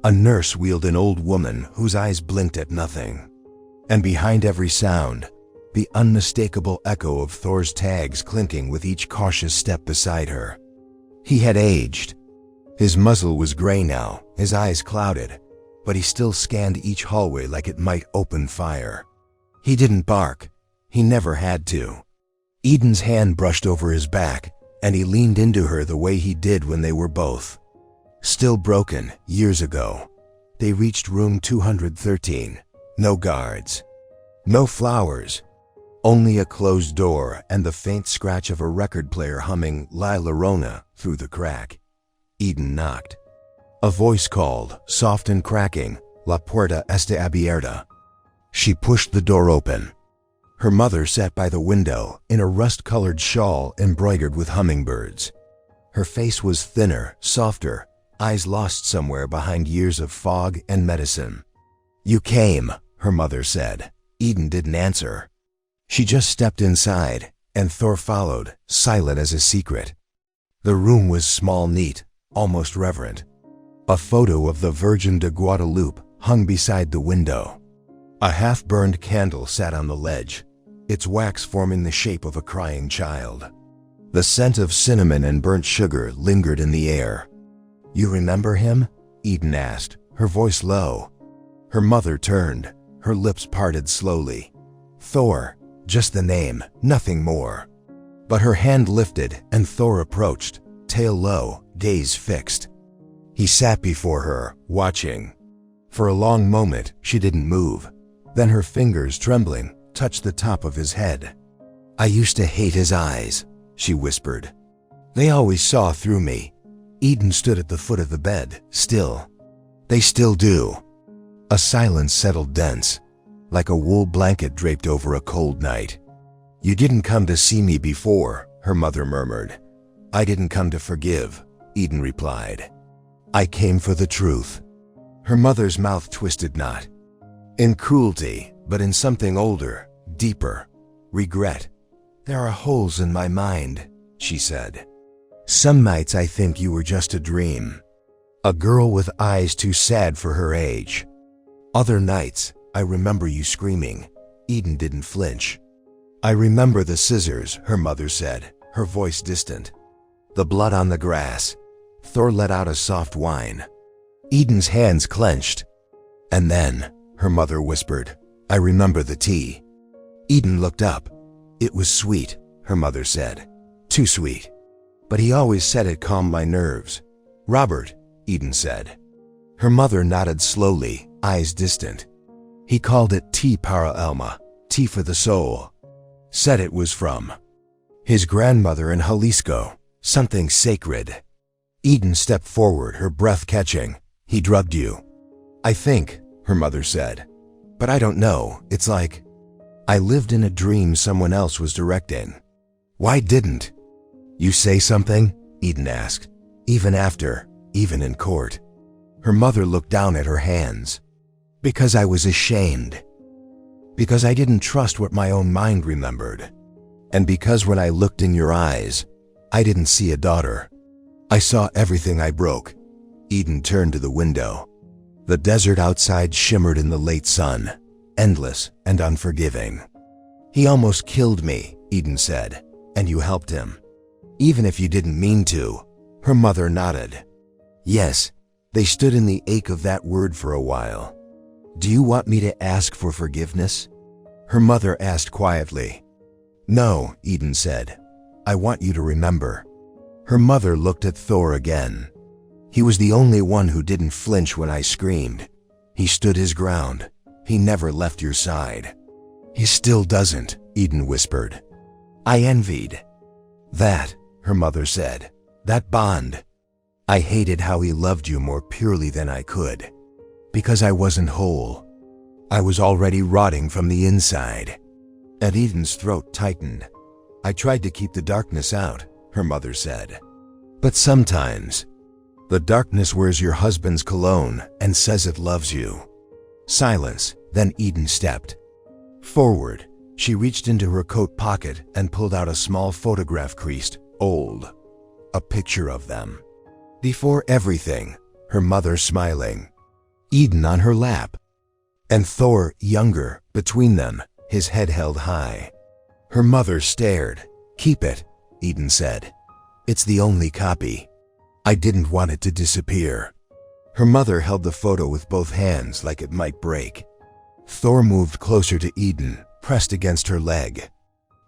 Speaker 1: a nurse wheeled an old woman whose eyes blinked at nothing. And behind every sound, the unmistakable echo of Thor's tags clinking with each cautious step beside her. He had aged. His muzzle was gray now, his eyes clouded, but he still scanned each hallway like it might open fire. He didn't bark. He never had to. Eden's hand brushed over his back, and he leaned into her the way he did when they were both still broken, years ago. They reached room 213. No guards. No flowers. Only a closed door and the faint scratch of a record player humming La Llorona through the crack. Eden knocked. A voice called, soft and cracking, "La puerta está abierta." She pushed the door open. Her mother sat by the window in a rust-colored shawl embroidered with hummingbirds. Her face was thinner, softer, eyes lost somewhere behind years of fog and medicine. "You came," her mother said. Eden didn't answer. She just stepped inside, and Thor followed, silent as a secret. The room was small, neat, almost reverent. A photo of the Virgin de Guadalupe hung beside the window. A half-burned candle sat on the ledge, its wax forming the shape of a crying child. The scent of cinnamon and burnt sugar lingered in the air. "You remember him?" Eden asked, her voice low. Her mother turned, her lips parted slowly. "Thor, just the name, nothing more." But her hand lifted and Thor approached, tail low, gaze fixed. He sat before her, watching. For a long moment, she didn't move. Then her fingers, trembling, touched the top of his head. "I used to hate his eyes," she whispered. "They always saw through me." Eden stood at the foot of the bed, still. "They still do." A silence settled dense, like a wool blanket draped over a cold night. "You didn't come to see me before," her mother murmured. "I didn't come to forgive," Eden replied. "I came for the truth." Her mother's mouth twisted not in cruelty, but in something older, deeper, regret. "There are holes in my mind," she said. "Some nights I think you were just a dream, a girl with eyes too sad for her age. Other nights, I remember you screaming." Eden didn't flinch. "I remember the scissors," her mother said, her voice distant. "The blood on the grass." Thor let out a soft whine. Eden's hands clenched. "And then," her mother whispered, "I remember the tea." Eden looked up. "It was sweet," her mother said. "Too sweet. But he always said it calmed my nerves." "Robert," Eden said. Her mother nodded slowly, eyes distant. "He called it tea para alma, tea for the soul. Said it was from his grandmother in Jalisco, something sacred." Eden stepped forward, her breath catching. "He drugged you." "I think," her mother said. "But I don't know, it's like I lived in a dream someone else was directing." "Why didn't you say something?" Eden asked. "Even after, even in court." Her mother looked down at her hands. "Because I was ashamed. Because I didn't trust what my own mind remembered. And because when I looked in your eyes, I didn't see a daughter. I saw everything I broke." Eden turned to the window. The desert outside shimmered in the late sun, endless and unforgiving. "He almost killed me," Eden said, "and you helped him. Even if you didn't mean to." Her mother nodded. "Yes." They stood in the ache of that word for a while. "Do you want me to ask for forgiveness?" Her mother asked quietly. "No," Eden said. "I want you to remember." Her mother looked at Thor again. He was the only one who didn't flinch when I screamed. He stood his ground. He never left your side. "He still doesn't," Eden whispered. "I envied that," her mother said. "That bond. I hated how he loved you more purely than I could. Because I wasn't whole. I was already rotting from the inside." And Eden's throat tightened. "I tried to keep the darkness out," her mother said. "But sometimes the darkness wears your husband's cologne and says it loves you." Silence. Then Eden stepped forward. She reached into her coat pocket and pulled out a small photograph, creased, old. A picture of them. Before everything, her mother smiling. Eden on her lap. And Thor, younger, between them, his head held high. Her mother stared. "Keep it," Eden said. "It's the only copy. I didn't want it to disappear." Her mother held the photo with both hands like it might break. Thor moved closer to Eden, pressed against her leg.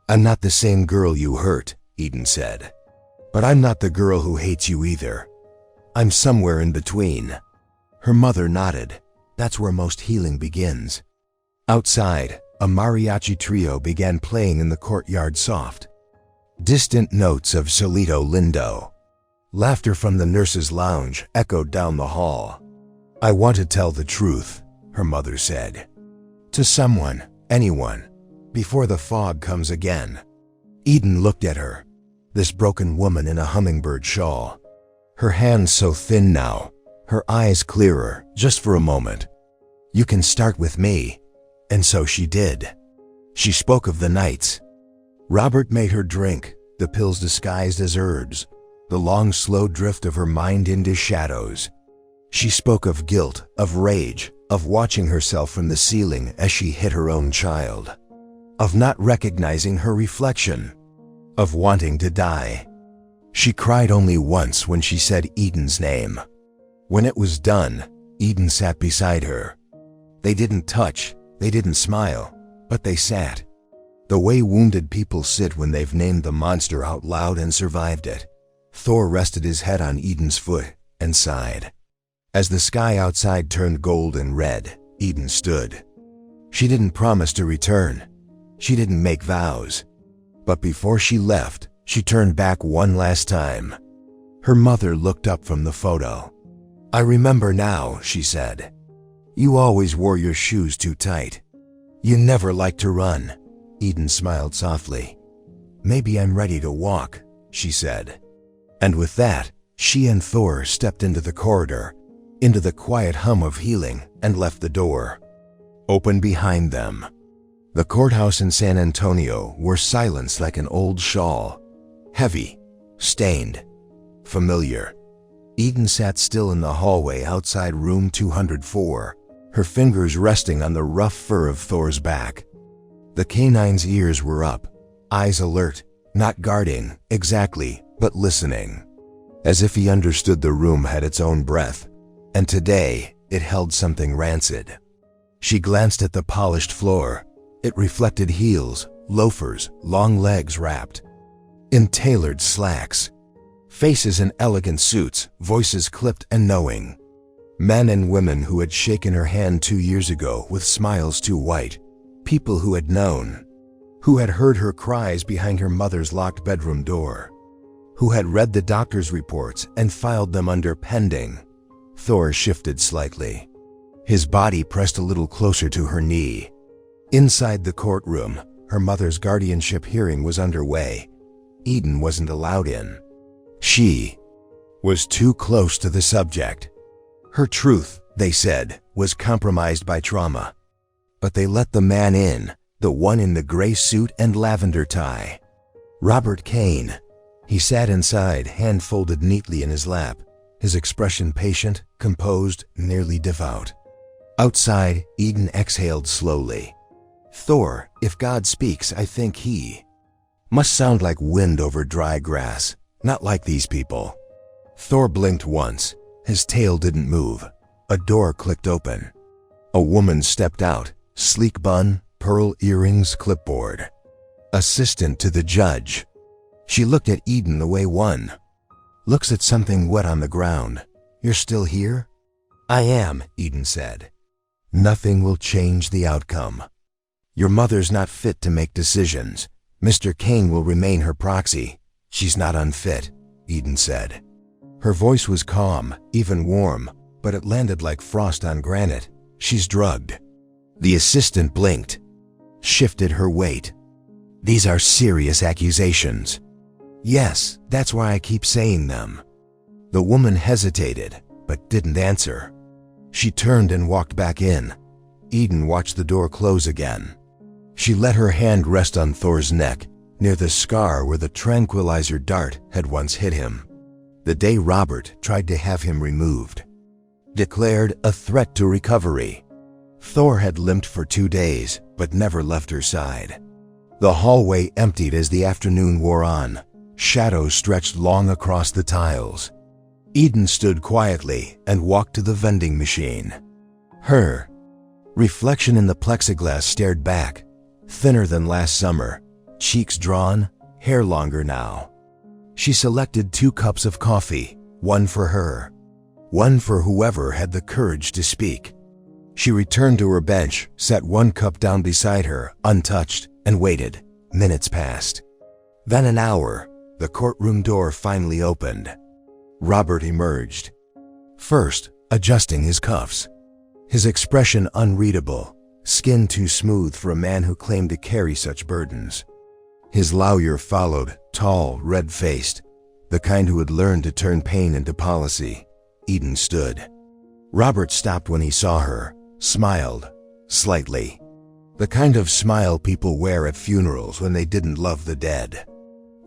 Speaker 1: "I'm not the same girl you hurt," Eden said. "But I'm not the girl who hates you either. I'm somewhere in between." Her mother nodded. That's where most healing begins. Outside, a mariachi trio began playing in the courtyard, soft, distant notes of Solito Lindo. Laughter from the nurse's lounge echoed down the hall. "I want to tell the truth," her mother said. "To someone, anyone, before the fog comes again." Eden looked at her, this broken woman in a hummingbird shawl. Her hands so thin now, her eyes clearer, just for a moment. "You can start with me," And so she did. She spoke of the nights. Robert made her drink, the pills disguised as herbs, the long, slow drift of her mind into shadows. She spoke of guilt, of rage, of watching herself from the ceiling as she hit her own child, of not recognizing her reflection, of wanting to die. She cried only once when she said Eden's name. When it was done, Eden sat beside her. They didn't touch, they didn't smile, but they sat. The way wounded people sit when they've named the monster out loud and survived it. Thor rested his head on Eden's foot and sighed. As the sky outside turned gold and red, Eden stood. She didn't promise to return. She didn't make vows. But before she left, she turned back one last time. Her mother looked up from the photo. "I remember now," she said. "You always wore your shoes too tight. You never liked to run." Eden smiled softly. "Maybe I'm ready to walk," she said. And with that, she and Thor stepped into the corridor, into the quiet hum of healing, and left the door open behind them. The courthouse in San Antonio wore silence like an old shawl, heavy, stained, familiar. Eden sat still in the hallway outside room 204, her fingers resting on the rough fur of Thor's back. The canine's ears were up, eyes alert, not guarding, exactly, but listening. As if he understood the room had its own breath, and today it held something rancid. She glanced at the polished floor. It reflected heels, loafers, long legs wrapped in tailored slacks. Faces in elegant suits, voices clipped and knowing. Men and women who had shaken her hand 2 years ago with smiles too white. People who had known, who had heard her cries behind her mother's locked bedroom door, who had read the doctor's reports and filed them under pending. Thor shifted slightly. His body pressed a little closer to her knee. Inside the courtroom, her mother's guardianship hearing was underway. Eden wasn't allowed in. She was too close to the subject. Her truth, they said, was compromised by trauma. But they let the man in, the one in the gray suit and lavender tie. Robert Kane. He sat inside, hand folded neatly in his lap, his expression patient, composed, nearly devout. Outside, Eden exhaled slowly. Thor, if God speaks, I think he must sound like wind over dry grass, not like these people. Thor blinked once. His tail didn't move. A door clicked open. A woman stepped out, sleek bun, pearl earrings, clipboard. Assistant to the judge. She looked at Eden the way one looks at something wet on the ground. "You're still here?" "I am," Eden said. "Nothing will change the outcome. Your mother's not fit to make decisions. Mr. Kane will remain her proxy. She's not unfit," Eden said. Her voice was calm, even warm, but it landed like frost on granite. "She's drugged." The assistant blinked, shifted her weight. "These are serious accusations." "Yes, that's why I keep saying them." The woman hesitated, but didn't answer. She turned and walked back in. Eden watched the door close again. She let her hand rest on Thor's neck, near the scar where the tranquilizer dart had once hit him. The day Robert tried to have him removed. Declared a threat to recovery. Thor had limped for 2 days, but never left her side. The hallway emptied as the afternoon wore on. Shadows stretched long across the tiles. Eden stood quietly and walked to the vending machine. Her reflection in the plexiglass stared back, thinner than last summer, cheeks drawn, hair longer now. She selected 2 cups of coffee, one for her, one for whoever had the courage to speak. She returned to her bench, set 1 cup down beside her, untouched, and waited. Minutes passed. Then an hour. The courtroom door finally opened. Robert emerged. First, adjusting his cuffs. His expression unreadable, skin too smooth for a man who claimed to carry such burdens. His lawyer followed, tall, red-faced, the kind who had learned to turn pain into policy. Eden stood. Robert stopped when he saw her, smiled, slightly. The kind of smile people wear at funerals when they didn't love the dead.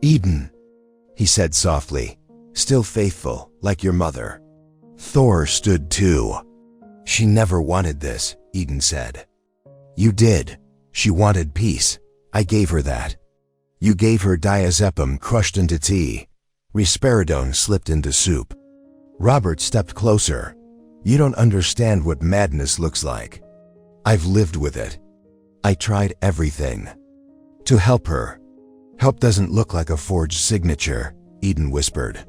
Speaker 1: "Eden," he said softly, "still faithful, like your mother." Thor stood too. "She never wanted this," Eden said. "You did. She wanted peace. I gave her that. You gave her diazepam crushed into tea. Risperidone slipped into soup." Robert stepped closer. "You don't understand what madness looks like. I've lived with it. I tried everything. To help her." "Help doesn't look like a forged signature," Eden whispered.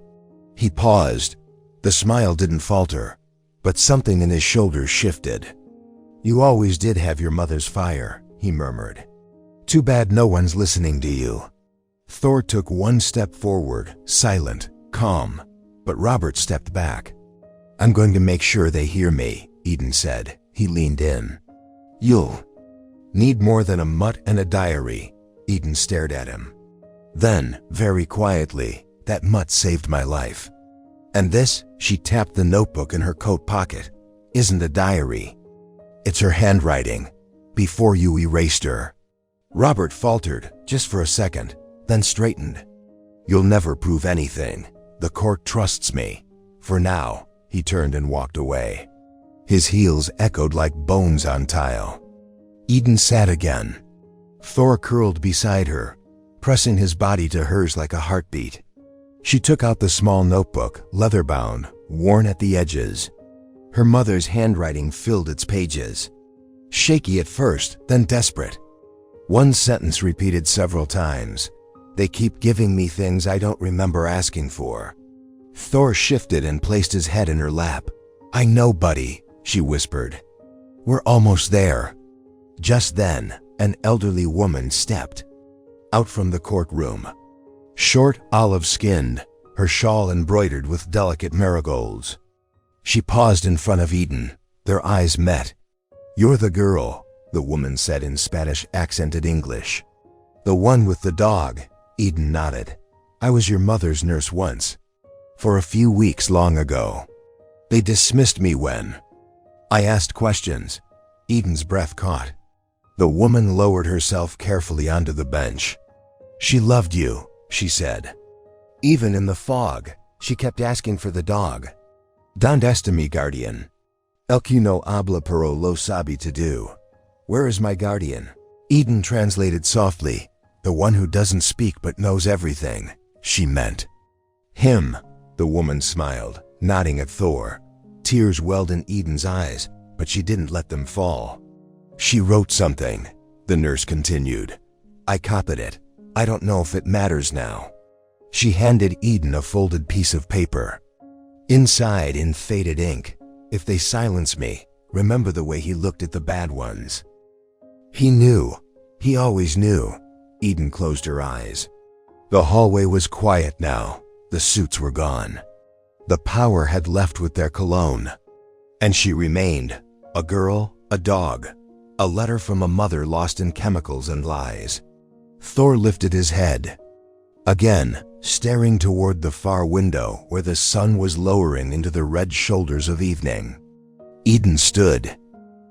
Speaker 1: He paused. The smile didn't falter, but something in his shoulders shifted. "You always did have your mother's fire," he murmured. "Too bad no one's listening to you." Thor took one step forward, silent, calm, but Robert stepped back. "I'm going to make sure they hear me," Eden said. He leaned in. "You'll need more than a mutt and a diary." Eden stared at him. Then, very quietly, "That mutt saved my life. And this," she tapped the notebook in her coat pocket, "isn't a diary. It's her handwriting, before you erased her." Robert faltered, just for a second, then straightened. "You'll never prove anything. The court trusts me. For now." He turned and walked away. His heels echoed like bones on tile. Eden sat again. Thor curled beside her, pressing his body to hers like a heartbeat. She took out the small notebook, leather-bound, worn at the edges. Her mother's handwriting filled its pages. Shaky at first, then desperate. One sentence repeated several times. "They keep giving me things I don't remember asking for." Thor shifted and placed his head in her lap. "I know, buddy," she whispered. "We're almost there." Just then, an elderly woman stepped out from the courtroom. Short, olive-skinned, her shawl embroidered with delicate marigolds. She paused in front of Eden. Their eyes met. "You're the girl," the woman said in Spanish-accented English. "The one with the dog." Eden nodded. "I was your mother's nurse once. For a few weeks long ago. They dismissed me when I asked questions." Eden's breath caught. The woman lowered herself carefully onto the bench. "She loved you," she said. "Even in the fog, she kept asking for the dog. Donde está mi guardian? El que no habla pero lo sabe to do. Where is my guardian?" Eden translated softly. "The one who doesn't speak but knows everything," she meant. "Him," the woman smiled, nodding at Thor. Tears welled in Eden's eyes, but she didn't let them fall. "She wrote something," the nurse continued. "I copied it. I don't know if it matters now." She handed Eden a folded piece of paper. Inside, in faded ink, "If they silence me, remember the way he looked at the bad ones." He knew. He always knew. Eden closed her eyes. The hallway was quiet now. The suits were gone. The power had left with their cologne. And she remained, a girl, a dog, a letter from a mother lost in chemicals and lies. Thor lifted his head. Again, staring toward the far window where the sun was lowering into the red shoulders of evening. Eden stood.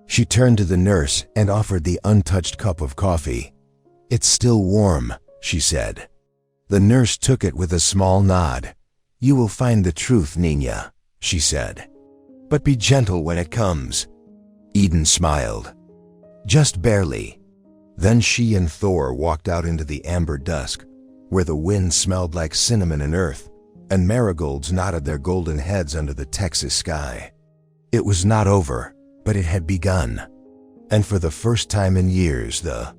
Speaker 1: She turned to the nurse and offered the untouched cup of coffee. "It's still warm," she said. The nurse took it with a small nod. "You will find the truth, Nina," she said. "But be gentle when it comes." Eden smiled. Just barely. Then she and Thor walked out into the amber dusk, where the wind smelled like cinnamon and earth, and marigolds nodded their golden heads under the Texas sky. It was not over, but it had begun. And for the first time in years, the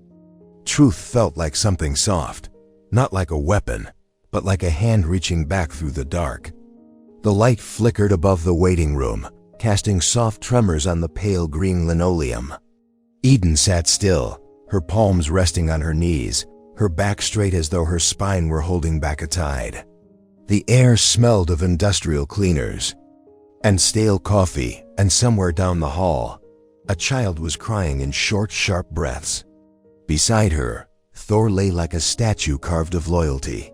Speaker 1: truth felt like something soft, not like a weapon, but like a hand reaching back through the dark. The light flickered above the waiting room, casting soft tremors on the pale green linoleum. Eden sat still, her palms resting on her knees, her back straight as though her spine were holding back a tide. The air smelled of industrial cleaners and stale coffee, and somewhere down the hall, a child was crying in short, sharp breaths. Beside her, Thor lay like a statue carved of loyalty.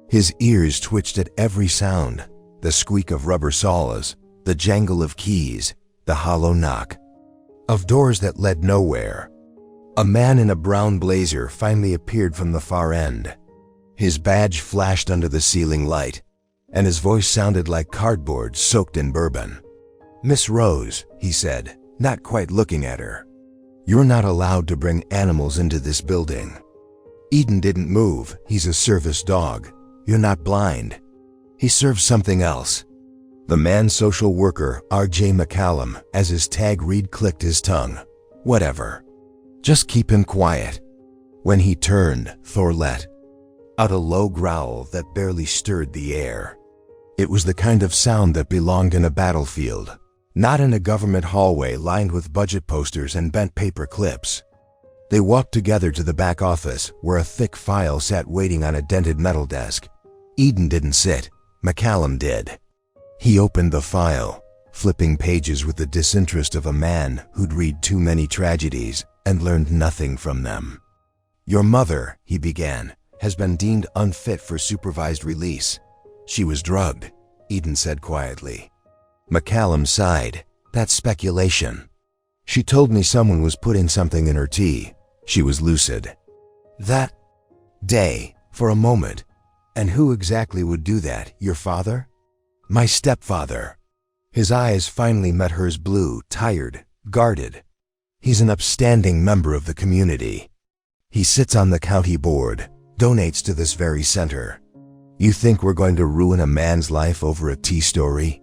Speaker 1: His ears twitched at every sound, the squeak of rubber saws, the jangle of keys, the hollow knock of doors that led nowhere. A man in a brown blazer finally appeared from the far end. His badge flashed under the ceiling light, and his voice sounded like cardboard soaked in bourbon. "Miss Rose," he said, not quite looking at her. "You're not allowed to bring animals into this building." Eden didn't move. "He's a service dog. You're not blind. He serves something else." The man social worker, R.J. McCallum, as his tag read, clicked his tongue. "Whatever. Just keep him quiet." When he turned, Thor let out a low growl that barely stirred the air. It was the kind of sound that belonged in a battlefield, not in a government hallway lined with budget posters and bent paper clips. They walked together to the back office, where a thick file sat waiting on a dented metal desk. Eden didn't sit. McCallum did. He opened the file, flipping pages with the disinterest of a man who'd read too many tragedies and learned nothing from them. "Your mother," he began, "has been deemed unfit for supervised release. She was drugged," Eden said quietly. McCallum sighed. "That's speculation. She told me someone was putting something in her tea." She was lucid. "That day, for a moment. And who exactly would do that? Your father?" "My stepfather." His eyes finally met hers, blue, tired, guarded. "He's an upstanding member of the community. He sits on the county board, donates to this very center. You think we're going to ruin a man's life over a tea story?"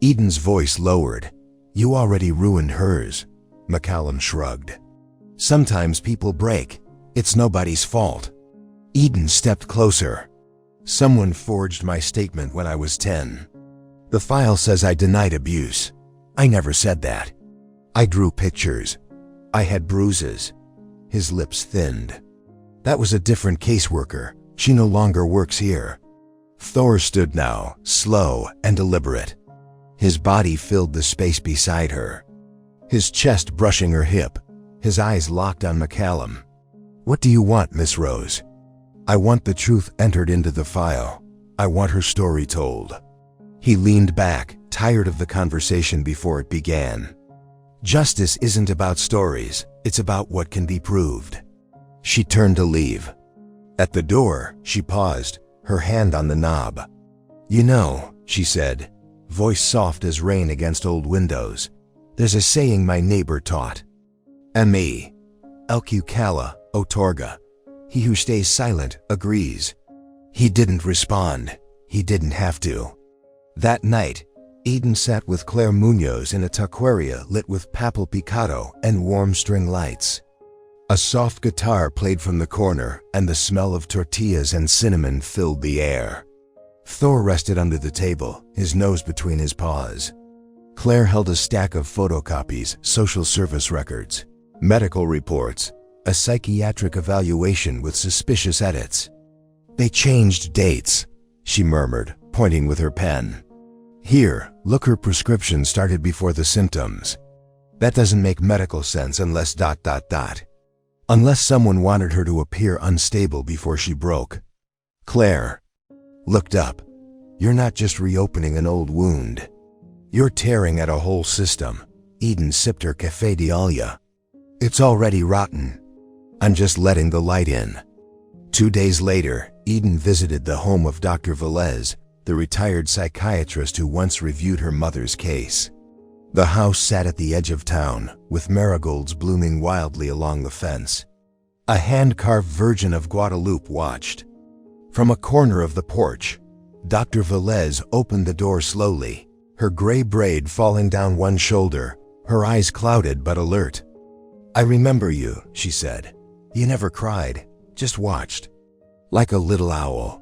Speaker 1: Eden's voice lowered. "You already ruined hers." McCallum shrugged. "Sometimes people break. It's nobody's fault." Eden stepped closer. "Someone forged my statement when I was 10. The file says I denied abuse. I never said that. I drew pictures. I had bruises." His lips thinned. "That was a different caseworker. She no longer works here." Thor stood now, slow and deliberate. His body filled the space beside her, his chest brushing her hip, his eyes locked on McCallum. "What do you want, Miss Rose?" "I want the truth entered into the file. I want her story told." He leaned back, tired of the conversation before it began. "Justice isn't about stories. It's about what can be proved." She turned to leave. At the door, she paused, her hand on the knob. "You know," she said, voice soft as rain against old windows, "there's a saying my neighbor taught. Me. Elku Kala, Otorga. He who stays silent agrees." He didn't respond. He didn't have to. That night, Eden sat with Claire Munoz in a taqueria lit with papel picado and warm string lights. A soft guitar played from the corner, and the smell of tortillas and cinnamon filled the air. Thor rested under the table, his nose between his paws. Claire held a stack of photocopies, social service records, medical reports, a psychiatric evaluation with suspicious edits. "They changed dates," she murmured, pointing with her pen. "Here, look, her prescription started before the symptoms. That doesn't make medical sense unless ... Unless someone wanted her to appear unstable before she broke." Claire looked up. "You're not just reopening an old wound. You're tearing at a whole system." Eden sipped her café d'Alia. "It's already rotten. I'm just letting the light in." 2 days later, Eden visited the home of Dr. Velez, the retired psychiatrist who once reviewed her mother's case. The house sat at the edge of town, with marigolds blooming wildly along the fence. A hand-carved Virgin of Guadalupe watched. From a corner of the porch, Dr. Velez opened the door slowly, her gray braid falling down one shoulder, her eyes clouded but alert. "I remember you," she said. "You never cried, just watched. Like a little owl."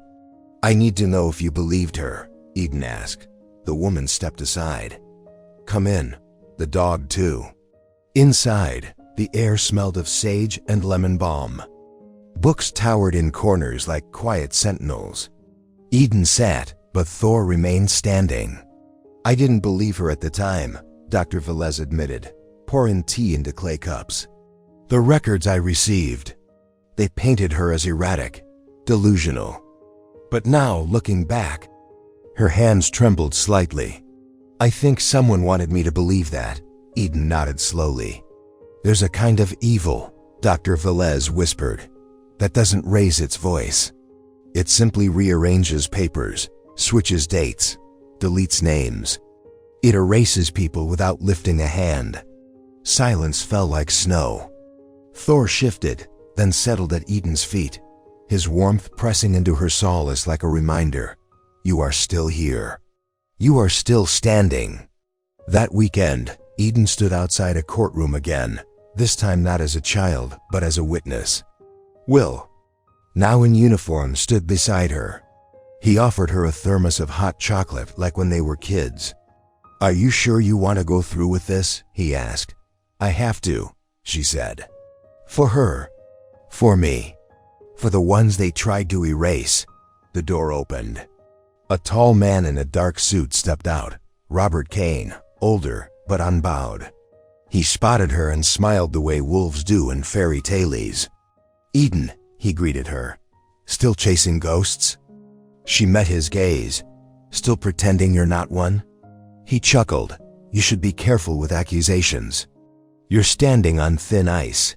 Speaker 1: "I need to know if you believed her," Eden asked. The woman stepped aside. "Come in. The dog, too." Inside, the air smelled of sage and lemon balm. Books towered in corners like quiet sentinels. Eden sat, but Thor remained standing. "I didn't believe her at the time," Dr. Velez admitted, pouring tea into clay cups. "The records I received, they painted her as erratic, delusional. But now, looking back," her hands trembled slightly, "I think someone wanted me to believe that." Eden nodded slowly. "There's a kind of evil, Dr. Velez whispered. That doesn't raise its voice. It simply rearranges papers, switches dates, deletes names. It erases people without lifting a hand. Silence fell like snow. Thor shifted, then settled at Eden's feet, his warmth pressing into her solace like a reminder. You are still here. You are still standing. That weekend, Eden stood outside a courtroom again, this time not as a child, but as a witness. Will, now in uniform, stood beside her. He offered her a thermos of hot chocolate like when they were kids. Are you sure you want to go through with this? He asked. I have to, she said. For her. For me. For the ones they tried to erase. The door opened. A tall man in a dark suit stepped out. Robert Kane, older but unbowed. He spotted her and smiled the way wolves do in fairy tales. Eden, he greeted her. Still chasing ghosts? She met his gaze. Still pretending you're not one? He chuckled. You should be careful with accusations. You're standing on thin ice.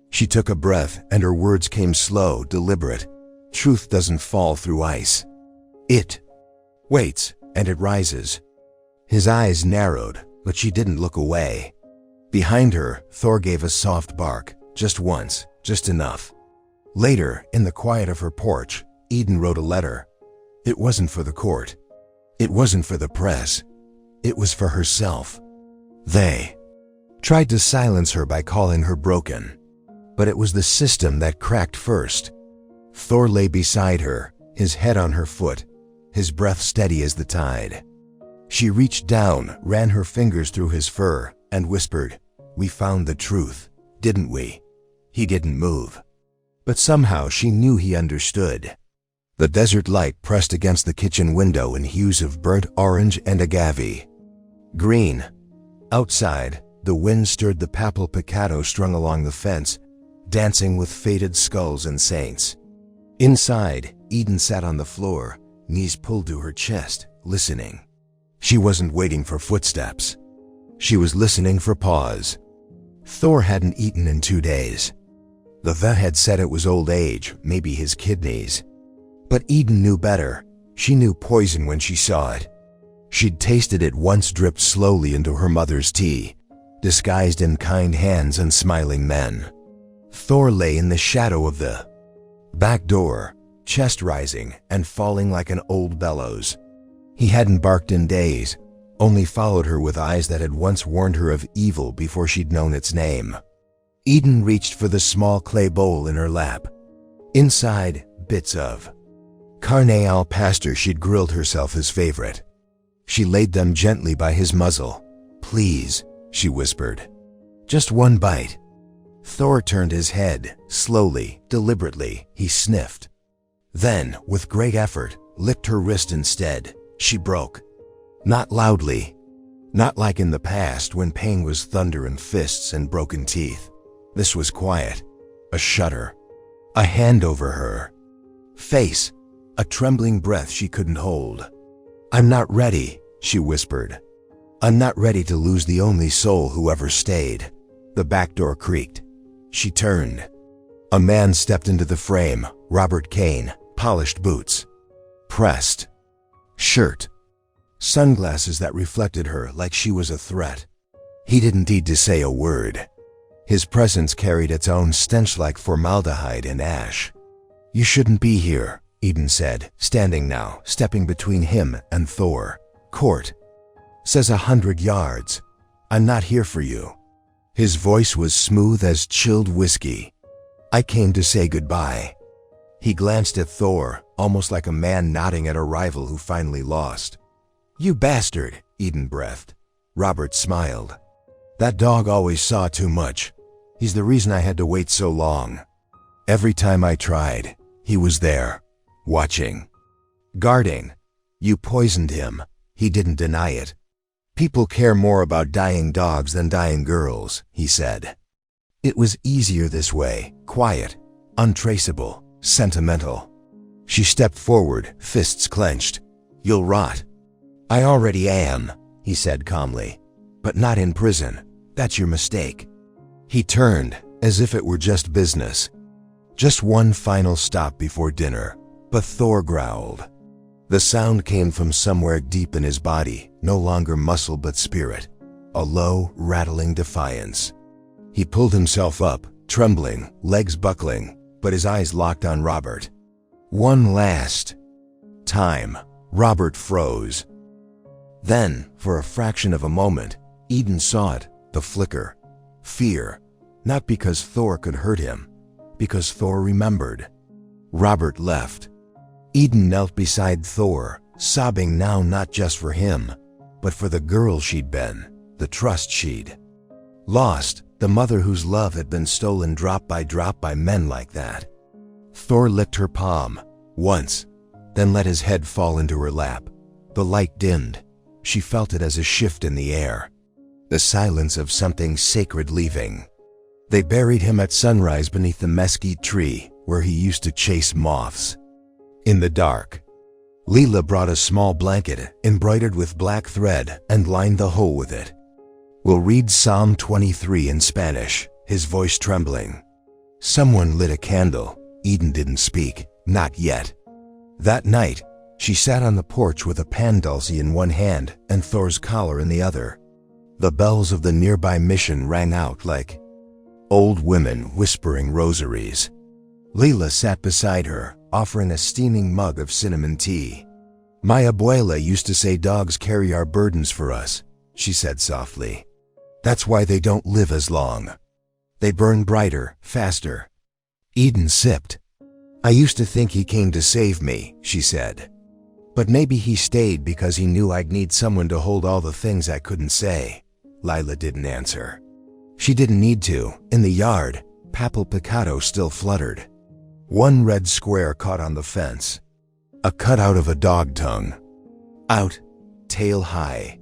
Speaker 1: She took a breath and her words came slow, deliberate. Truth doesn't fall through ice. It waits and it rises. His eyes narrowed, but she didn't look away. Behind her, Thor gave a soft bark, just once, just enough. Later, in the quiet of her porch, Eden wrote a letter. It wasn't for the court. It wasn't for the press. It was for herself. They tried to silence her by calling her broken. But it was the system that cracked first. Thor lay beside her, his head on her foot, his breath steady as the tide. She reached down, ran her fingers through his fur, and whispered, We found the truth, didn't we? He didn't move. But somehow she knew he understood. The desert light pressed against the kitchen window in hues of burnt orange and agave. Green. Outside, the wind stirred the papal piccato strung along the fence, dancing with faded skulls and saints. Inside, Eden sat on the floor, knees pulled to her chest, listening. She wasn't waiting for footsteps. She was listening for pause. Thor hadn't eaten in 2 days. The vet had said it was old age, maybe his kidneys. But Eden knew better. She knew poison when she saw it. She'd tasted it once dripped slowly into her mother's tea, disguised in kind hands and smiling men. Thor lay in the shadow of the back door, chest rising and falling like an old bellows. He hadn't barked in days, only followed her with eyes that had once warned her of evil before she'd known its name. Eden reached for the small clay bowl in her lap. Inside, bits of carne al pastor she'd grilled herself his favorite. She laid them gently by his muzzle. Please, she whispered. Just one bite. Thor turned his head, slowly, deliberately, he sniffed. Then, with great effort, licked her wrist instead. She broke. Not loudly. Not like in the past when pain was thunder and fists and broken teeth. This was quiet. A shudder. A hand over her face. A trembling breath she couldn't hold. I'm not ready, she whispered. I'm not ready to lose the only soul who ever stayed. The back door creaked. She turned. A man stepped into the frame, Robert Kane, polished boots. Pressed shirt. Sunglasses that reflected her like she was a threat. He didn't need to say a word. His presence carried its own stench like formaldehyde and ash. You shouldn't be here, Eden said, standing now, stepping between him and Thor. Court says 100 yards. I'm not here for you. His voice was smooth as chilled whiskey. I came to say goodbye. He glanced at Thor, almost like a man nodding at a rival who finally lost. You bastard, Eden breathed. Robert smiled. That dog always saw too much. He's the reason I had to wait so long. Every time I tried, he was there, watching, guarding. You poisoned him. He didn't deny it. People care more about dying dogs than dying girls, he said. It was easier this way, quiet, untraceable, sentimental. She stepped forward, fists clenched. You'll rot. I already am, he said calmly. But not in prison. That's your mistake. He turned, as if it were just business. Just one final stop before dinner, but Thor growled. The sound came from somewhere deep in his body, no longer muscle but spirit, a low, rattling defiance. He pulled himself up, trembling, legs buckling, but his eyes locked on Robert. One last time, Robert froze. Then, for a fraction of a moment, Eden saw it, the flicker. Fear, not because Thor could hurt him, because Thor remembered. Robert left. Eden knelt beside Thor, sobbing now not just for him, but for the girl she'd been, the trust she'd lost, the mother whose love had been stolen drop by men like that. Thor licked her palm, once, then let his head fall into her lap. The light dimmed. She felt it as a shift in the air. The silence of something sacred leaving. They buried him at sunrise beneath the mesquite tree, where he used to chase moths. In the dark, Leela brought a small blanket embroidered with black thread and lined the hole with it. "We'll read Psalm 23 in Spanish," his voice trembling. Someone lit a candle. Eden didn't speak, not yet. That night, she sat on the porch with a pan dulce in one hand and Thor's collar in the other. The bells of the nearby mission rang out like old women whispering rosaries. Leela sat beside her, offering a steaming mug of cinnamon tea. "My abuela used to say dogs carry our burdens for us," she said softly. "That's why they don't live as long. They burn brighter, faster." Eden sipped. "I used to think he came to save me," she said. "But maybe he stayed because he knew I'd need someone to hold all the things I couldn't say." Lila didn't answer. She didn't need to. In the yard, Papal Picado still fluttered. One red square caught on the fence. A cutout of a dog tongue. Out, tail high.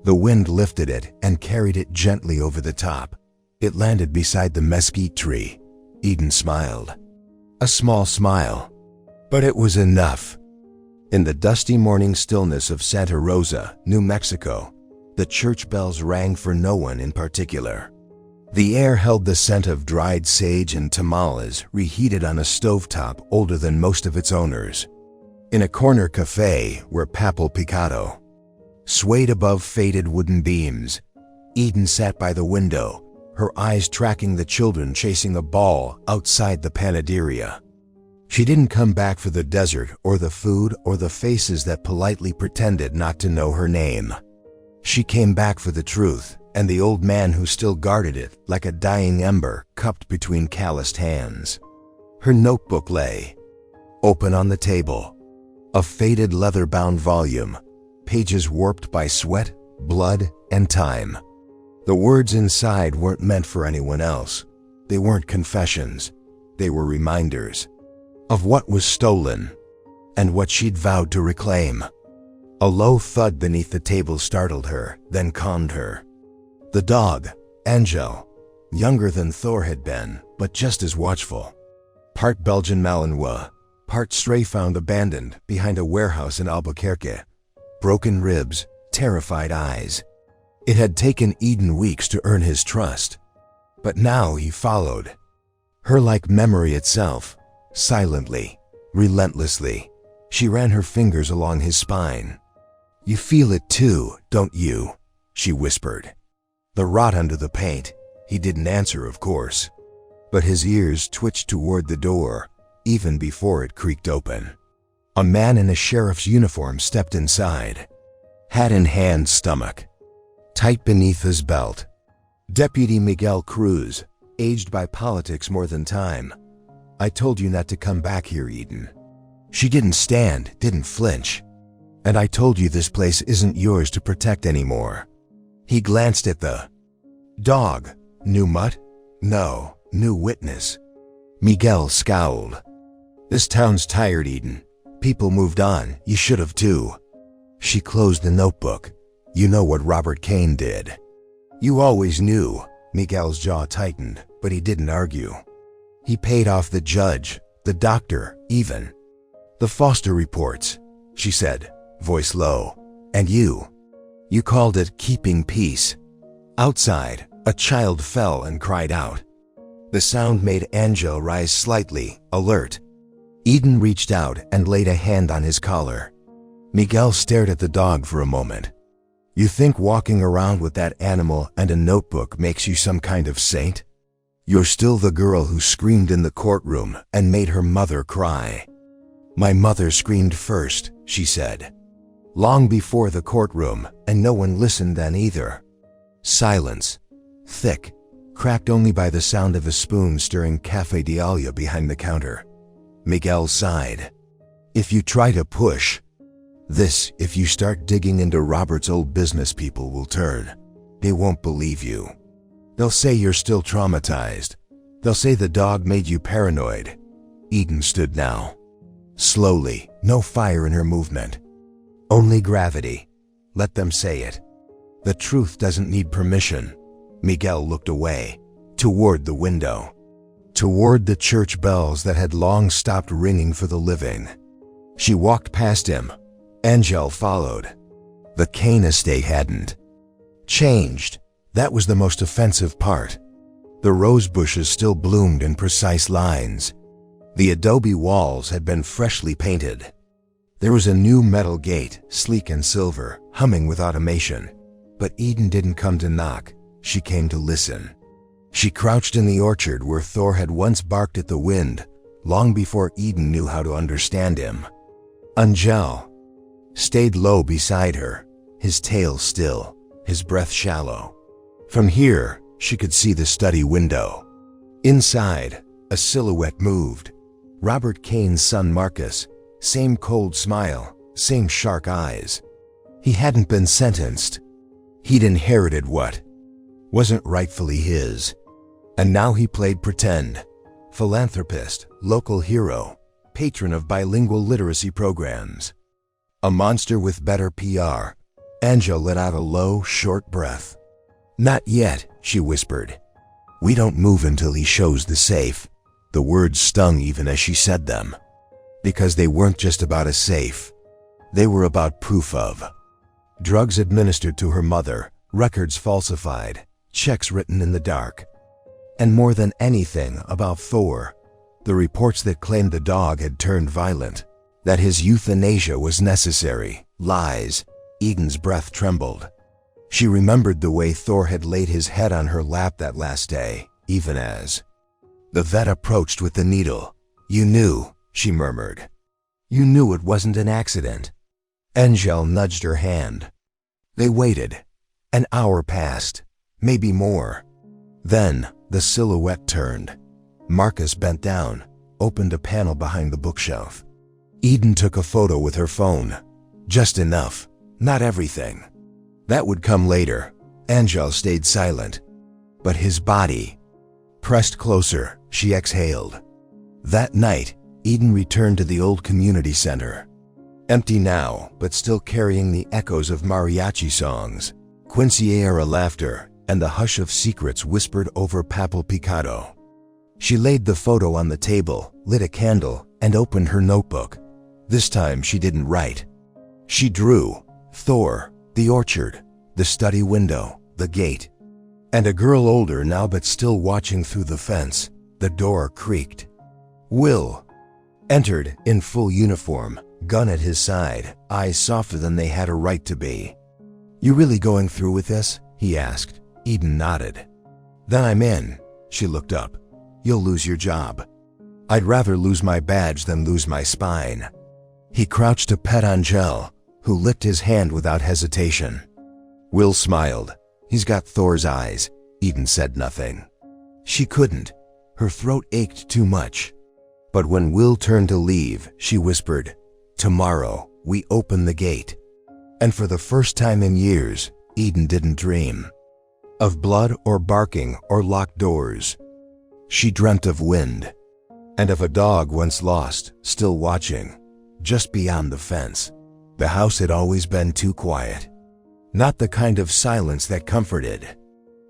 Speaker 1: The wind lifted it and carried it gently over the top. It landed beside the mesquite tree. Eden smiled. A small smile. But it was enough. In the dusty morning stillness of Santa Rosa, New Mexico, the church bells rang for no one in particular. The air held the scent of dried sage and tamales reheated on a stovetop older than most of its owners. In a corner cafe where Papal Picado swayed above faded wooden beams, Eden sat by the window, her eyes tracking the children chasing a ball outside the panaderia. She didn't come back for the desert or the food or the faces that politely pretended not to know her name. She came back for the truth and the old man who still guarded it like a dying ember cupped between calloused hands. Her notebook lay open on the table, a faded leather-bound volume, pages warped by sweat, blood, and time. The words inside weren't meant for anyone else. They weren't confessions. They were reminders of what was stolen and what she'd vowed to reclaim. A low thud beneath the table startled her, then calmed her. The dog, Angel, younger than Thor had been, but just as watchful. Part Belgian Malinois, part stray found abandoned behind a warehouse in Albuquerque. Broken ribs, terrified eyes. It had taken Eden weeks to earn his trust. But now he followed her like memory itself, silently, relentlessly. She ran her fingers along his spine. "You feel it too, don't you?" she whispered. The rot under the paint. He didn't answer, of course. But his ears twitched toward the door, even before it creaked open. A man in a sheriff's uniform stepped inside. Hat in hand, stomach tight beneath his belt. Deputy Miguel Cruz, aged by politics more than time. "I told you not to come back here, Eden." She didn't stand, didn't flinch. "And I told you this place isn't yours to protect anymore." He glanced at the dog. New mutt? No, new witness. Miguel scowled. "This town's tired, Eden. People moved on. You should have too." She closed the notebook. "You know what Robert Kane did." "You always knew." Miguel's jaw tightened, but he didn't argue. "He paid off the judge, the doctor, even." "The Foster reports," she said, voice low. "And you called it keeping peace." Outside, a child fell and cried out. The sound made Angel rise slightly, alert. Eden reached out and laid a hand on his collar. Miguel stared at the dog for a moment. You think walking around with that animal and a notebook makes you some kind of saint? You're still the girl who screamed in the courtroom and made her mother cry. My mother screamed first, she said. Long before the courtroom, and no one listened then either. Silence. Thick, cracked only by the sound of a spoon stirring Café d'Alia behind the counter. Miguel sighed. If you try to push, if you start digging into Robert's old business, people will turn. They won't believe you. They'll say you're still traumatized. They'll say the dog made you paranoid. Eden stood now. Slowly, no fire in her movement. Only gravity. Let them say it. The truth doesn't need permission. Miguel looked away, toward the window. Toward the church bells that had long stopped ringing for the living. She walked past him. Angel followed. The Kane estate hadn't changed. That was the most offensive part. The rose bushes still bloomed in precise lines. The adobe walls had been freshly painted. There was a new metal gate, sleek and silver, humming with automation. But Eden didn't come to knock. She came to listen. She crouched in the orchard where Thor had once barked at the wind, long before Eden knew how to understand him. Angel stayed low beside her, his tail still, his breath shallow. From here, she could see the study window. Inside, a silhouette moved. Robert Kane's son Marcus, same cold smile, same shark eyes. He hadn't been sentenced. He'd inherited what wasn't rightfully his. And now he played pretend. Philanthropist, local hero, patron of bilingual literacy programs. A monster with better PR. Angel let out a low, short breath. Not yet, she whispered. We don't move until he shows the safe. The words stung even as she said them. Because they weren't just about a safe. They were about proof of drugs administered to her mother, records falsified, checks written in the dark. And more than anything, about Thor, the reports that claimed the dog had turned violent, that his euthanasia was necessary, lies. Eden's breath trembled. She remembered the way Thor had laid his head on her lap that last day, even as the vet approached with the needle. You knew, she murmured. You knew it wasn't an accident. Angel nudged her hand. They waited. An hour passed, maybe more. Then, the silhouette turned. Marcus bent down, opened a panel behind the bookshelf. Eden took a photo with her phone. Just enough, not everything. That would come later. Angel stayed silent. But his body pressed closer, she exhaled. That night, Eden returned to the old community center. Empty now, but still carrying the echoes of mariachi songs, quinceañera laughter, and the hush of secrets whispered over papel picado. She laid the photo on the table, lit a candle, and opened her notebook. This time she didn't write. She drew Thor, the orchard, the study window, the gate. And a girl older now but still watching through the fence. The door creaked. Will entered in full uniform, gun at his side, eyes softer than they had a right to be. You really going through with this? He asked. Eden nodded. Then I'm in. She looked up. You'll lose your job. I'd rather lose my badge than lose my spine. He crouched to pet Angel, who licked his hand without hesitation. Will smiled. He's got Thor's eyes. Eden said nothing. She couldn't. Her throat ached too much. But when Will turned to leave, she whispered, Tomorrow, we open the gate. And for the first time in years, Eden didn't dream of blood or barking or locked doors. She dreamt of wind, and of a dog once lost, still watching, just beyond the fence. The house had always been too quiet. Not the kind of silence that comforted.